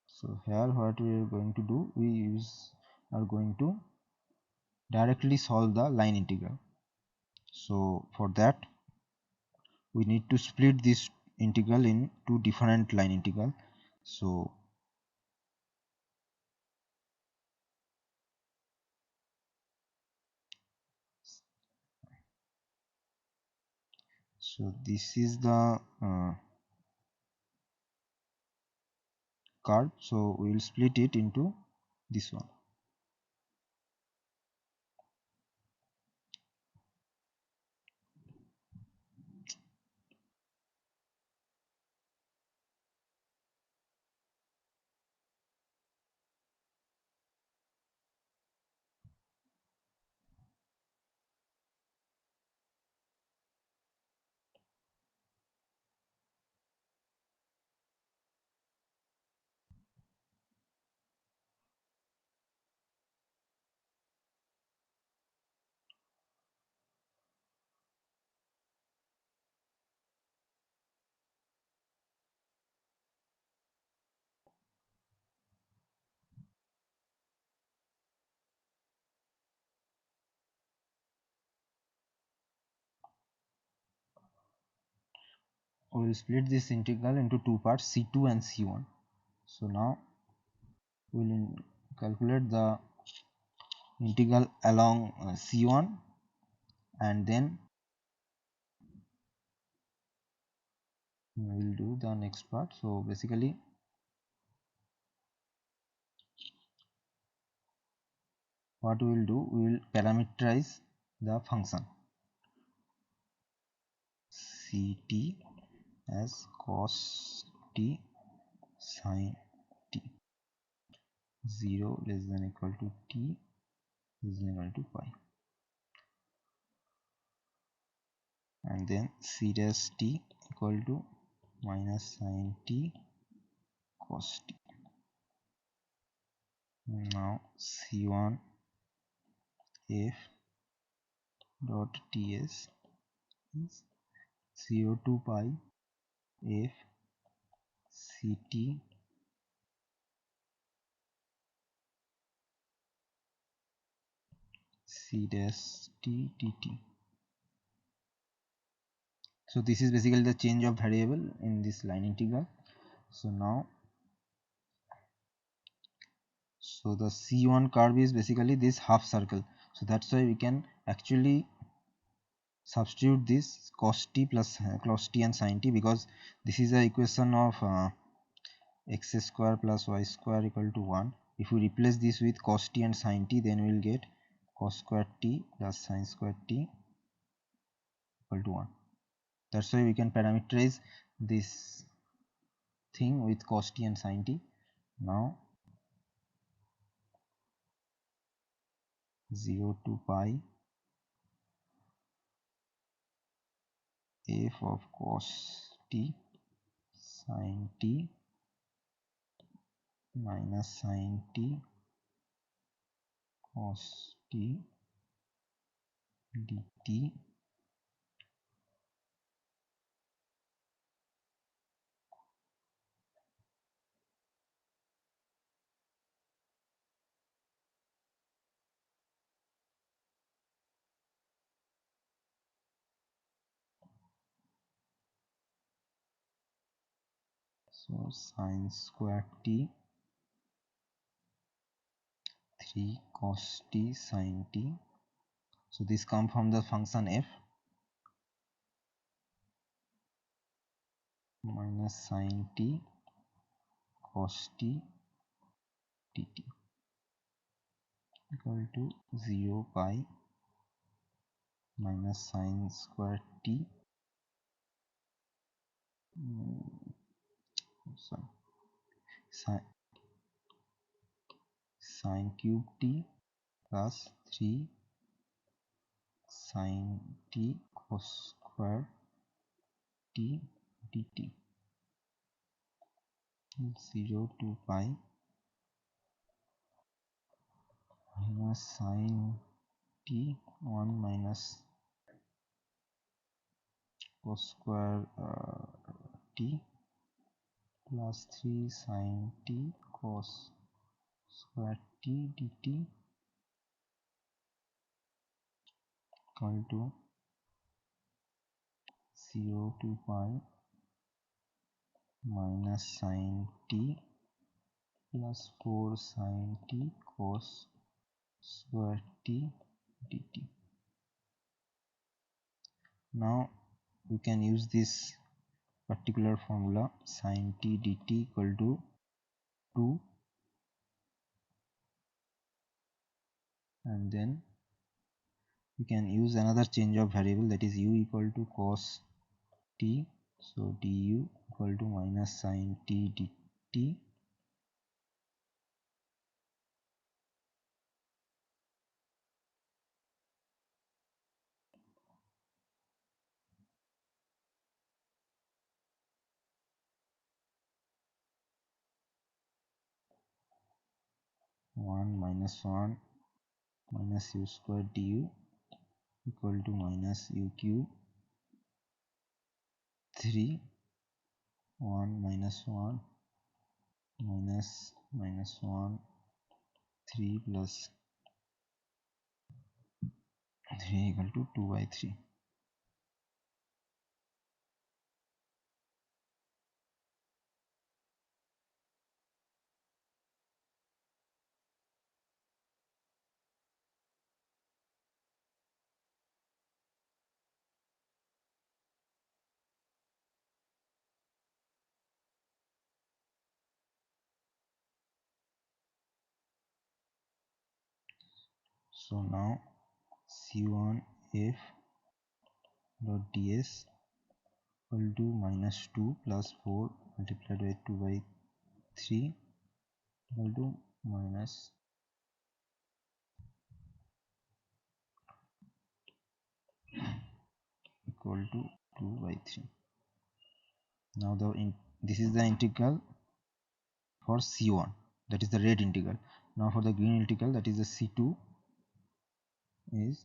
So here what we are going to do, we are going to directly solve the line integral. So for that we need to split this integral in two different line integral. So this is the curve, so we will split it into this one. We will split this integral into two parts, c2 and c1. So now we will calculate the integral along c1, and then we will do the next part. So basically what we will do, we will parameterize the function ct as cos t sin t 0 less than equal to t is equal to pi, and then c dash t equal to minus sin t cos t. Now c1 f dot ts is 0 to pi f ct c dash t dt. So this is basically the change of variable in this line integral. So now the c1 curve is basically this half circle, so that's why we can actually substitute this cos t plus cos t and sin t, because this is the equation of x square plus y square equal to 1. If we replace this with cos t and sin t, then we will get cos square t plus sin square t equal to 1. That's why we can parameterize this thing with cos t and sin t. Now 0 to pi f of cos t sin t minus sin t cos t dt. So sin square t 3 cos t sin t. So this comes from the function f minus sin t cos t dt equal to 0 pi minus sin square t sorry sin cube t plus 3 sin t cos square t dt 0 to pi minus sin t 1 minus cos square t plus 3 sin t cos square t dt equal to 0 to pi minus sin t plus 4 sin t cos square t dt. Now we can use this particular formula sin t dt equal to 2, and then we can use another change of variable, that is u equal to cos t, so du equal to minus sin t dt 1 minus 1 minus u square du equal to minus u cube 3 1 minus 1 minus minus 1 3 plus 3 equal to 2 by 3. So now c1 f dot ds equal to minus 2 plus 4 multiplied by 2 by 3 equal to minus equal to 2 by 3. Now this is the integral for c1, that is the red integral. Now for the green integral, that is the c2, is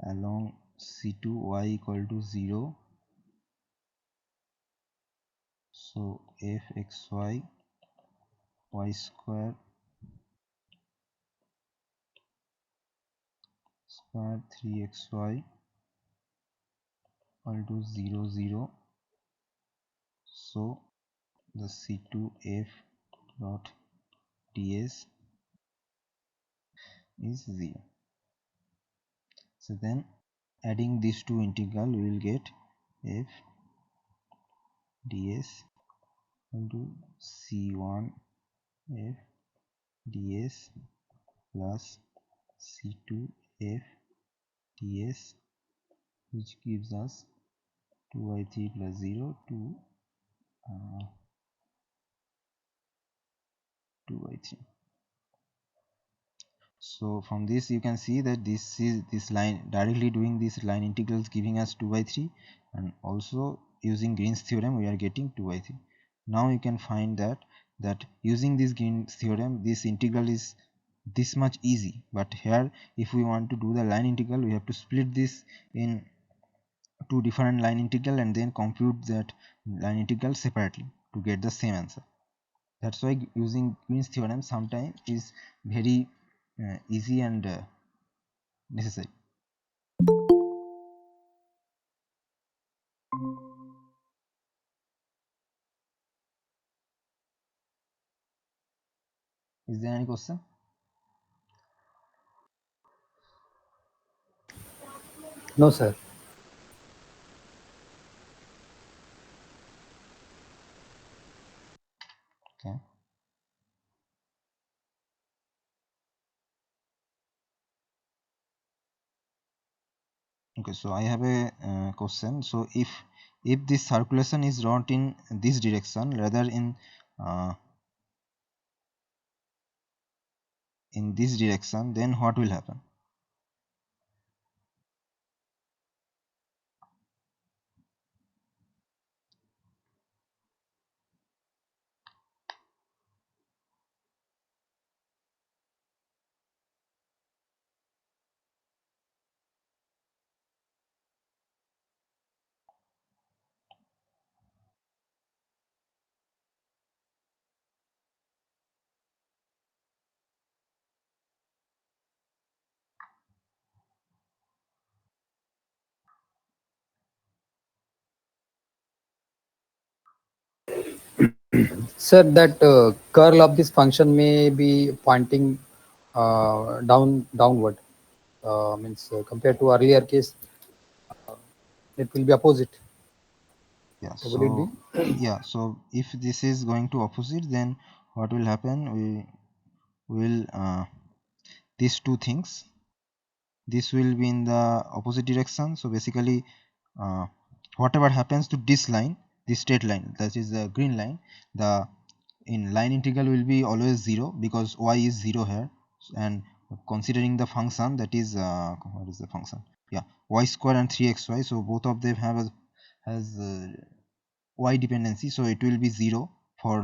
along c2 y equal to 0, so fxy y square 3xy equal to 0 0, so the c2 f dot ds is 0. So then adding these two integral, we will get f ds equal to c1 f ds plus c2 f ds, which gives us 2 by 3 plus 0 to 2 by 3. So from this you can see that this line directly doing this line integrals giving us 2 by 3, and also using Green's theorem we are getting 2 by 3. Now you can find that using this Green's theorem this integral is this much easy, but here if we want to do the line integral, we have to split this in two different line integral and then compute that line integral separately to get the same answer. That's why using Green's theorem sometimes is very easy and necessary. Is there any question? No, sir. Okay. Okay, so I have a question. So if this circulation is not in this direction, rather in in this direction, then what will happen? Sir, that curl of this function may be pointing downward. Means compared to earlier case, it will be opposite. Yeah, Will it be? so if this is going to opposite, then what will happen? We will these two things, this will be in the opposite direction. So basically whatever happens to this line, this straight line, that is the green line, the in line integral will be always 0 because y is 0 here. And considering the function, that is what is the function, yeah, y square and 3xy, so both of them have has y dependency, so it will be 0 for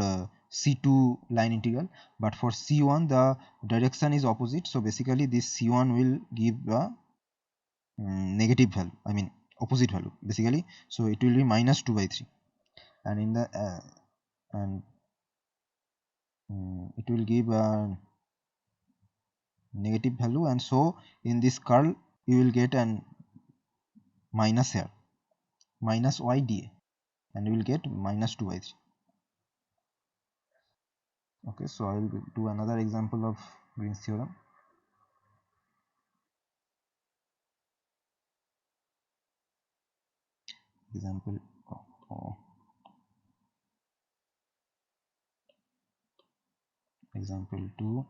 c2 line integral. But for c1 the direction is opposite, so basically this c1 will give a negative value, I mean opposite value basically. So it will be minus 2 by 3, and in the and it will give a negative value, and so in this curl you will get an minus here, minus y dA, and you will get minus 2 by 3. Okay, so I will do another example of Green's theorem. Example oh, example 2.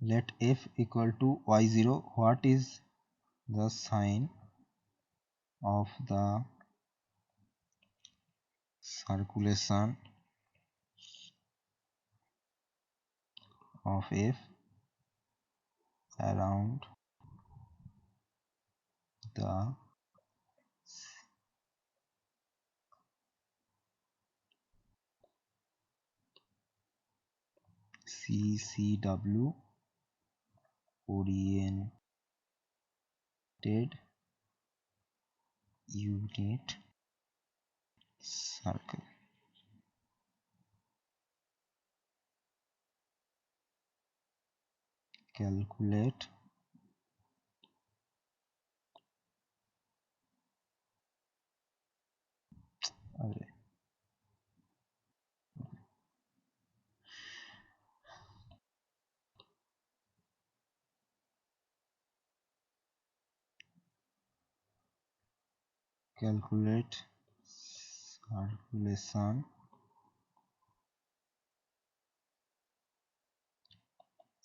Let f equal to y0. What is the sign of the circulation of f around the CCW oriented unit circle? Calculate calculate circulation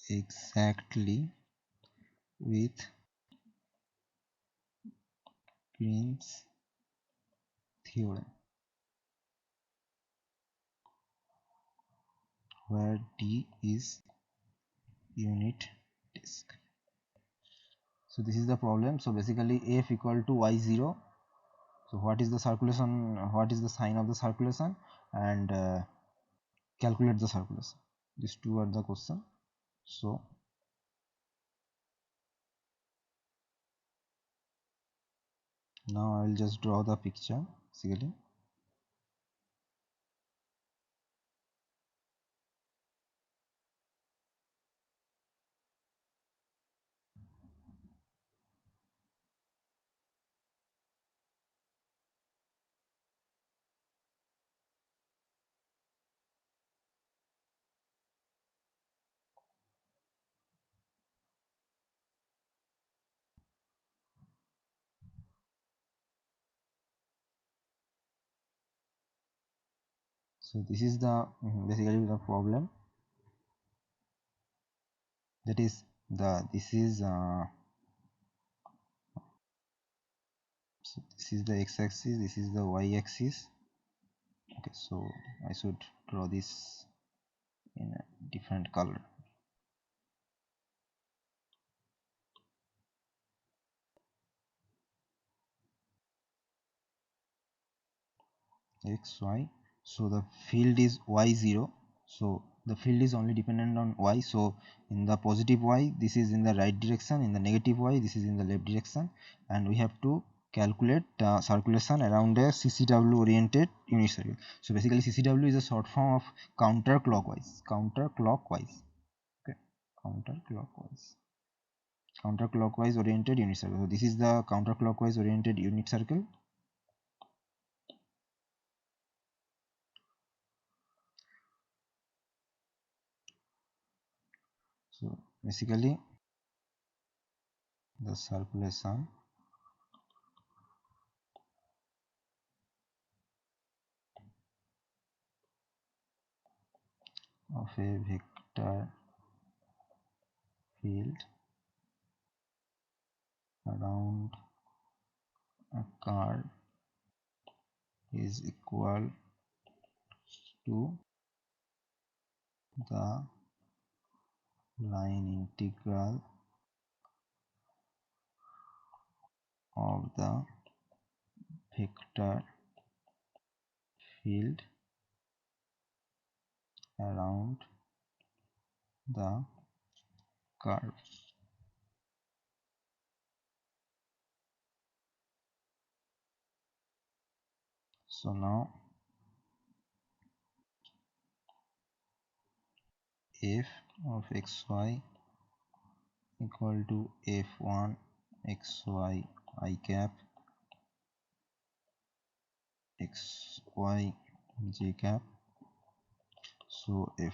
exactly with Green's theorem, where D is unit disk. So this is the problem. So basically f equal to y0. So what is the circulation, what is the sign of the circulation, and calculate the circulation. These two are the question. So now I will just draw the picture basically. So this is the basically the problem. That is so this is the x-axis, this is the y-axis. Okay, so I should draw this in a different color. xy, so the field is y0, so the field is only dependent on y. So in the positive y, this is in the right direction, in the negative y, this is in the left direction, and we have to calculate circulation around a CCW oriented unit circle. So basically CCW is a short form of counterclockwise. Okay, counterclockwise oriented unit circle. So this is the counterclockwise oriented unit circle. So basically the circulation of a vector field around a curve is equal to the line integral of the vector field around the curve. So now f of xy equal to f1 xy I cap xy j cap. So f,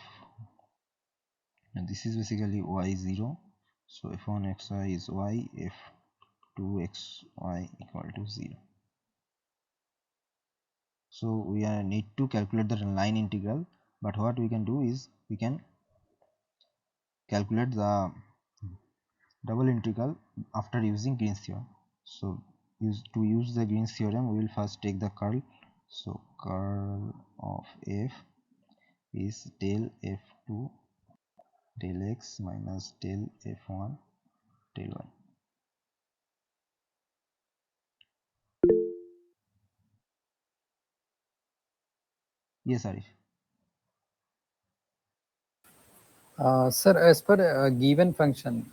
and this is basically y0, so f1 xy is y, f2 xy equal to 0. So we need to calculate the line integral, but what we can do is we can calculate the double integral after using Green's theorem. So to use the Green's theorem, we will first take the curl. So curl of f is del f2 del x minus del f1 del y. Yes, Arif. Sir, as per a given function,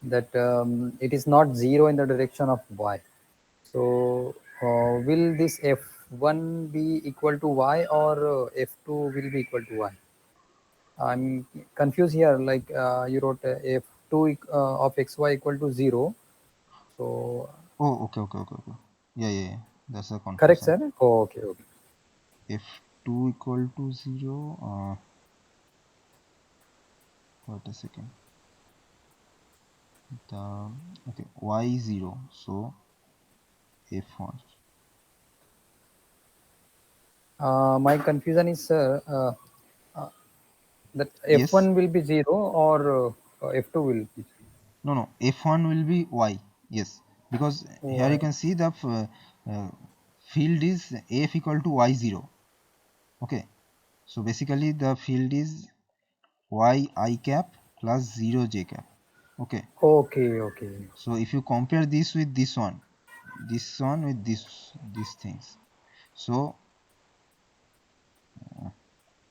that it is not 0 in the direction of y. So will this f1 be equal to y, or f2 will be equal to y? I'm confused here. Like you wrote f2 of xy equal to 0. So Oh, okay. Yeah. That's a correct, confusion. sir? Oh, okay. f2 equal to 0. Wait a second. Okay, y0. So f1. My confusion is, sir, that Yes. f1 will be 0, or f2 will be 0. No. F1 will be y. Yes, because here you Y. can see the field is f equal to y0. Okay, so basically the field is y I cap plus 0 j cap. Okay, Okay. so if you compare this with this one with these things, so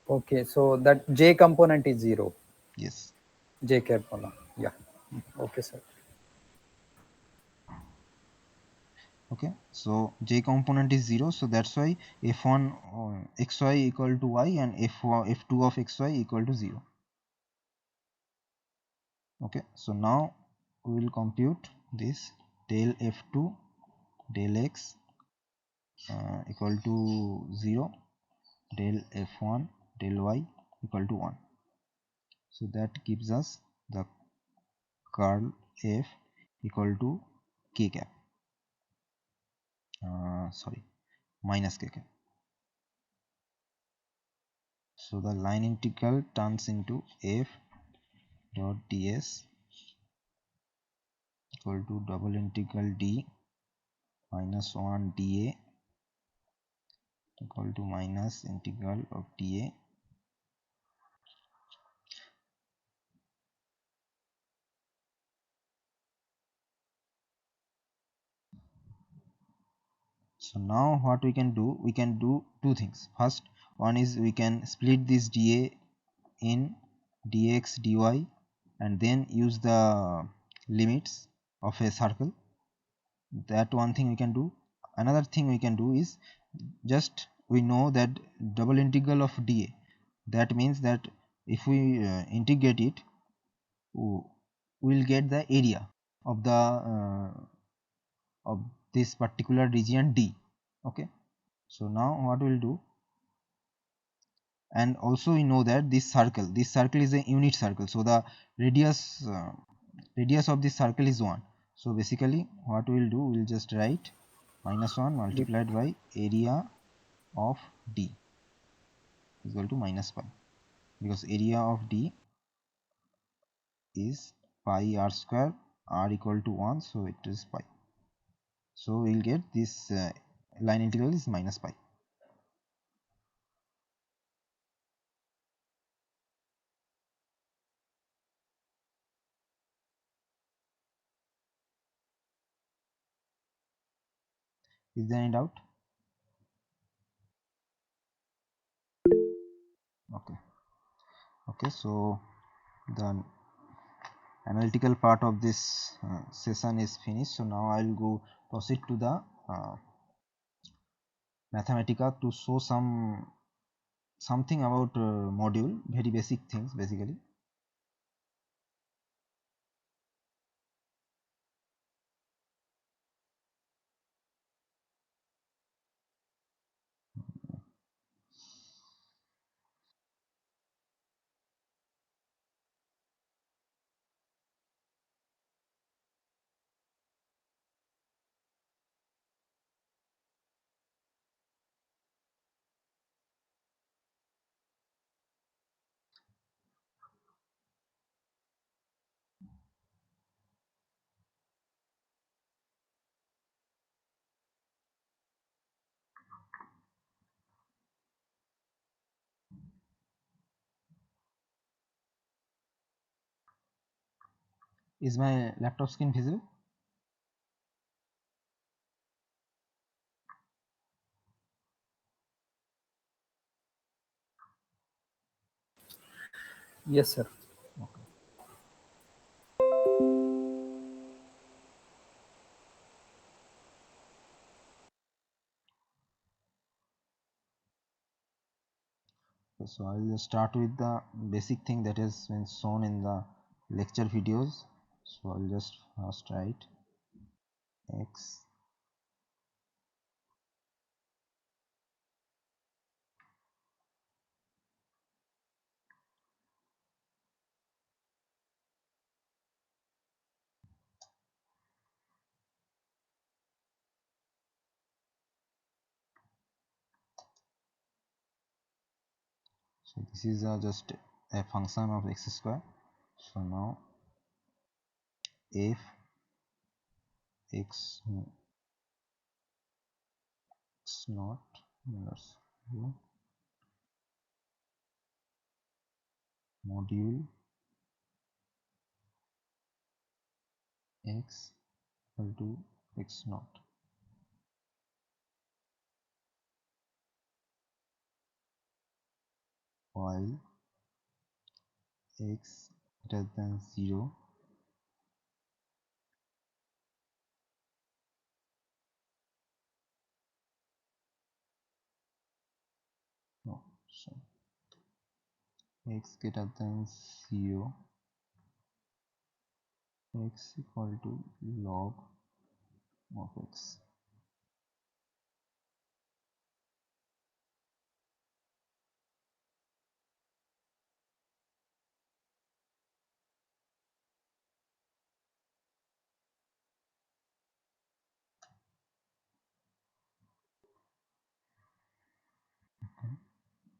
Okay, so that j component is 0. yes. J cap column. Yeah. Okay, sir. Okay, so j component is 0, so that's why f1 xy equal to y and f2 of xy equal to 0. Okay, so now we will compute this del f2 del x equal to 0, del f1 del y equal to 1. So that gives us the curl f equal to k cap, sorry, minus k cap. So the line integral turns into f dot ds equal to double integral d minus 1 dA equal to minus integral of dA So now what we can do two things. First one is we can split this dA in dx dy and then use the limits of a circle. That one thing we can do. Another thing we can do is just we know that double integral of dA, that means that if we integrate it, we will get the area of the of this particular region D. Okay, so now what we'll do, and also we know that this circle is a unit circle, so the radius of this circle is 1. So basically what we'll do, we'll just write minus 1 multiplied by area of D is equal to minus pi, because area of D is pi r square, r equal to 1, so it is pi. So we'll get this line integral is minus pi. Is there any doubt? Okay, so the analytical part of this session is finished. So now I'll go proceed to the Mathematica to show something about module, very basic things basically. Is my laptop screen visible? Yes, sir. Okay. So I will start with the basic thing that has been shown in the lecture videos. So I'll just first write x so this is just a function of x square. So now f x naught minus module x equal to x naught, while x greater than 0 no so x greater than 0, x equal to log of x.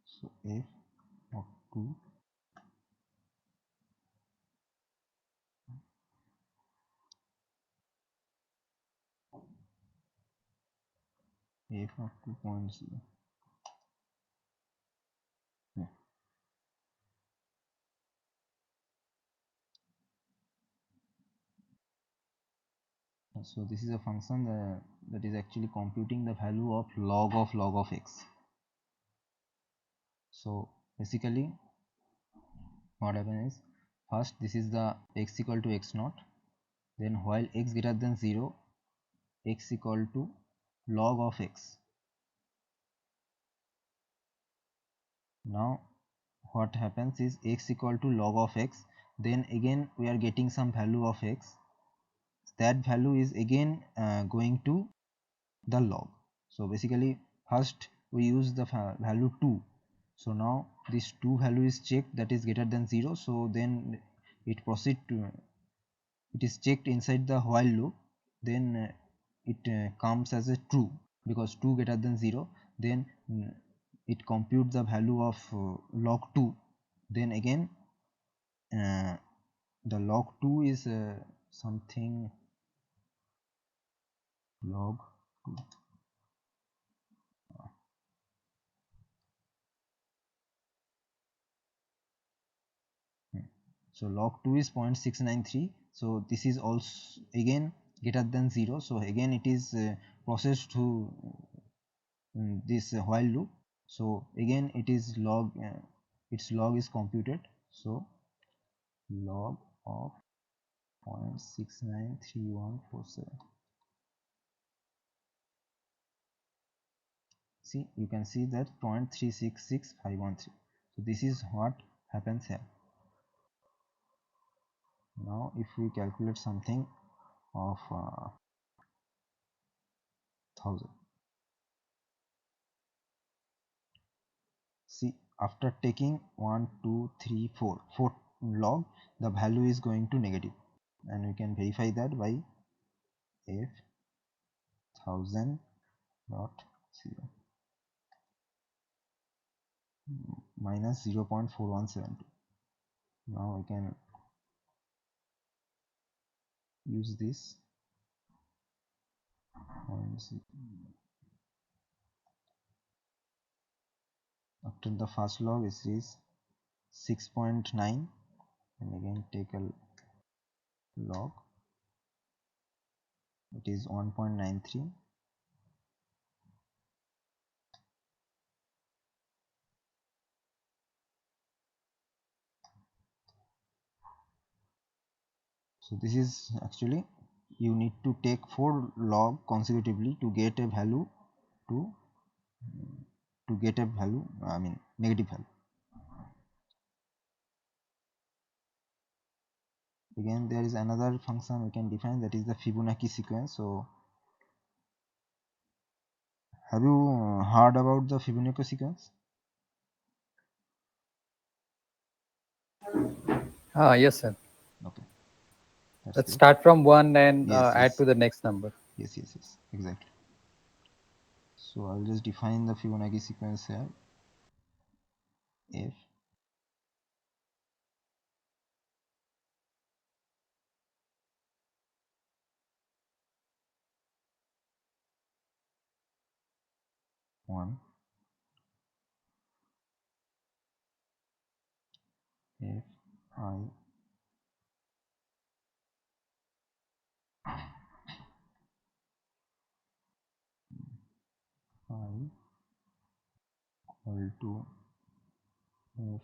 So f 2 f of 2.0. Yeah. So this is a function that is actually computing the value of log of x. So basically what happens is, first this is the x equal to x naught, then while x greater than 0, x equal to log of x. Now what happens is x equal to log of x, then again we are getting some value of x, that value is again going to the log. So basically first we use the value 2. So now this 2 value is checked, that is greater than 0, so then it proceed to, it is checked inside the while loop, then it comes as a true, because 2 greater than 0, then it computes the value of log 2, then again the log 2 is something log 2. So log 2 is 0.693, so this is also again greater than 0, so again it is processed to this while loop, so again it is log, its log is computed, so log of 0.693147. See, you can see that 0.366513. So this is what happens here. Now if we calculate something of 1000, see, after taking 1 2 3 4 log, the value is going to negative, and we can verify that by f 1000 dot 0 minus 0.4172. Now I can use this and see. After the first log it is 6.9, and again take a log, it is 1.93. So this is actually, you need to take 4 log consecutively to get a value, to get a value, I mean negative value. Again there is another function we can define, that is the Fibonacci sequence. So have you heard about the Fibonacci sequence? Yes, sir. Okay, that's Let's great. start from 1 and Yes, add yes, to the next number. yes, yes, yes, exactly. So I'll just define the Fibonacci sequence here. F one, F I I equal to F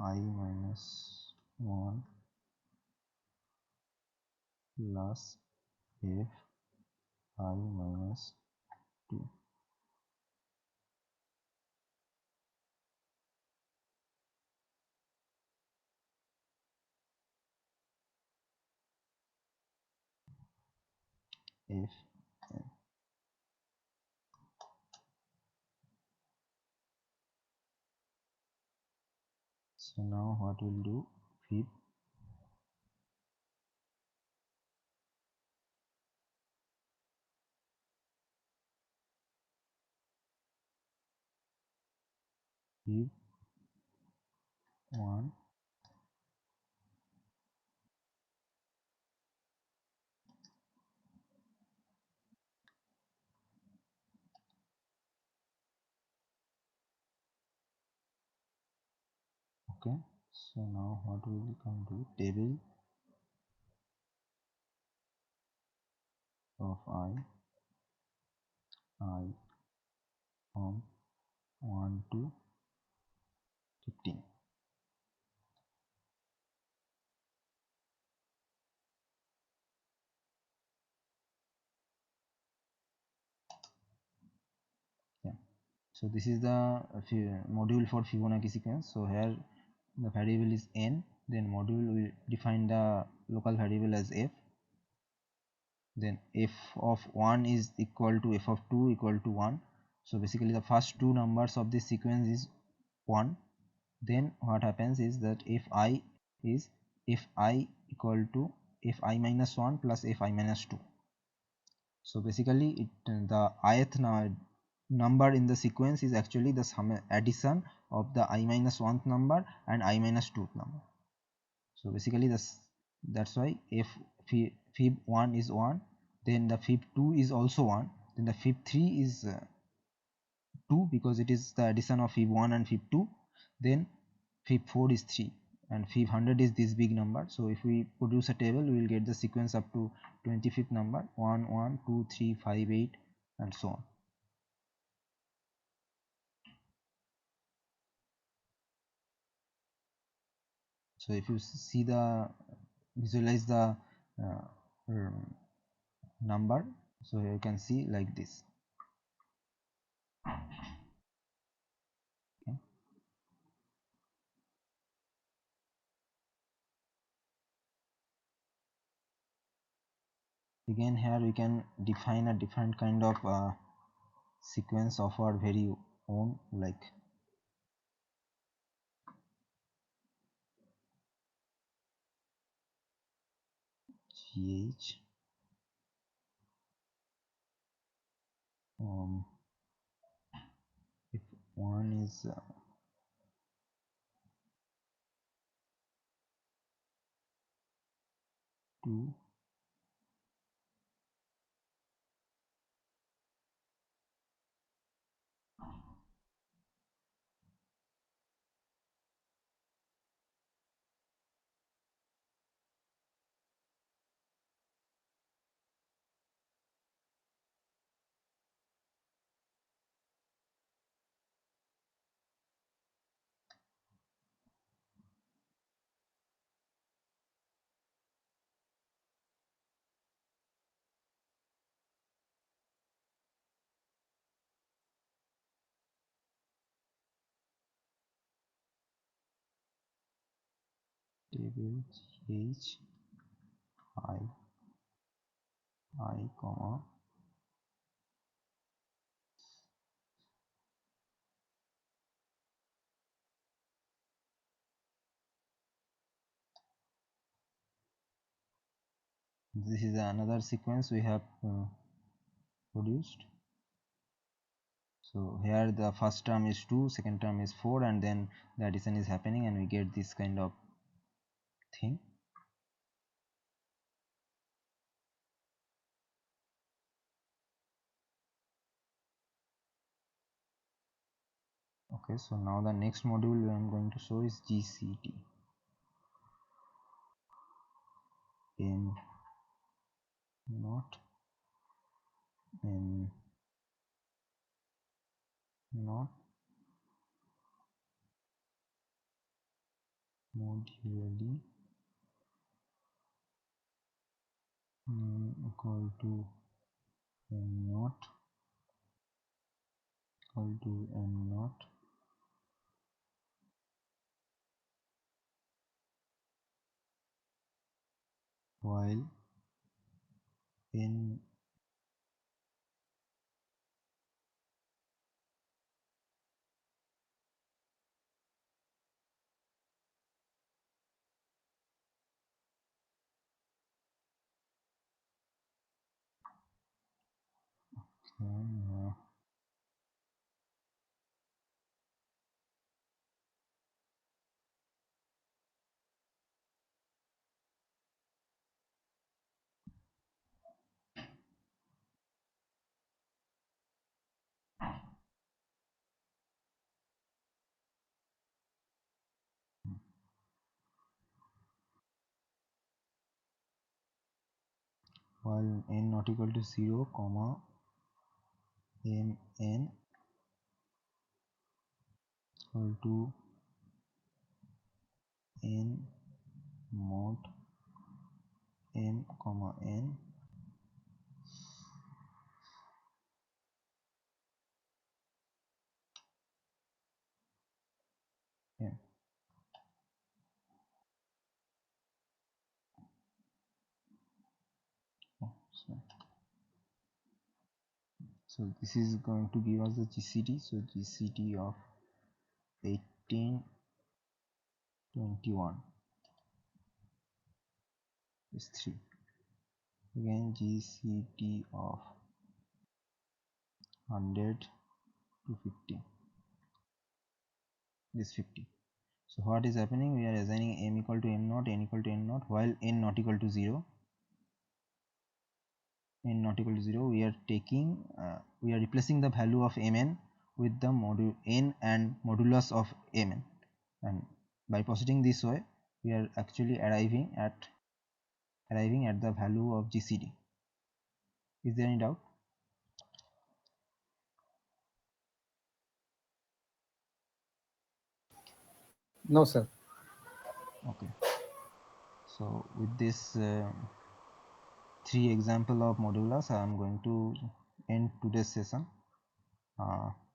I minus 1 plus F I minus 2. F n. So now what we'll do, fib fib 1. Okay, so now what we will come to table of I from 1 to 15. Yeah, so this is the module for Fibonacci sequence. So here the variable is n, then module will define the local variable as f, then f of 1 is equal to f of 2 equal to 1. So basically the first two numbers of this sequence is 1. Then what happens is that if I is if I equal to if I minus 1 plus if I minus 2. So basically the ith number in the sequence is actually the sum addition of the I minus 1th number and I minus 2th number. So basically that's why if fib 1 is 1, then the fib 2 is also 1, then the fib 3 is 2 because it is the addition of fib 1 and fib 2, then fib 4 is 3, and fib 100 is this big number. So if we produce a table, we will get the sequence up to 25th number 1 1 2 3 5 8 and so on. So if you see the visualize the number, so here you can see like this. Okay. Again here we can define a different kind of sequence of our very own, like gh if one is 2, table gh I comma this is another sequence we have produced. So here the first term is 2, second term is 4, and then the addition is happening and we get this kind of thing. Okay, so now the next module I am going to show is GCT. N not N not modularly equal to N not equal to N not while N can while n not equal to 0 comma mn equal to n mod m comma n m. Oh, so this is going to give us the GCD. So GCD of 1821 is 3. Again GCD of 100 to 50 is 50. So what is happening? We are assigning m equal to m naught, n equal to n naught, while n not equal to 0. N not equal to 0, we are taking we are replacing the value of mn with the module n and modulus of mn, and by proceeding this way we are actually arriving at the value of GCD. Is there any doubt? No, sir. Okay, so with this 3 example of modulus I am going to end today's session.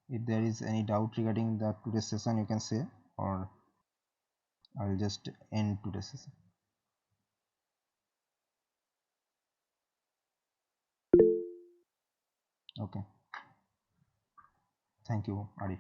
If there is any doubt regarding the today's session, you can say, or I will just end today's session. Okay, thank you, Arif.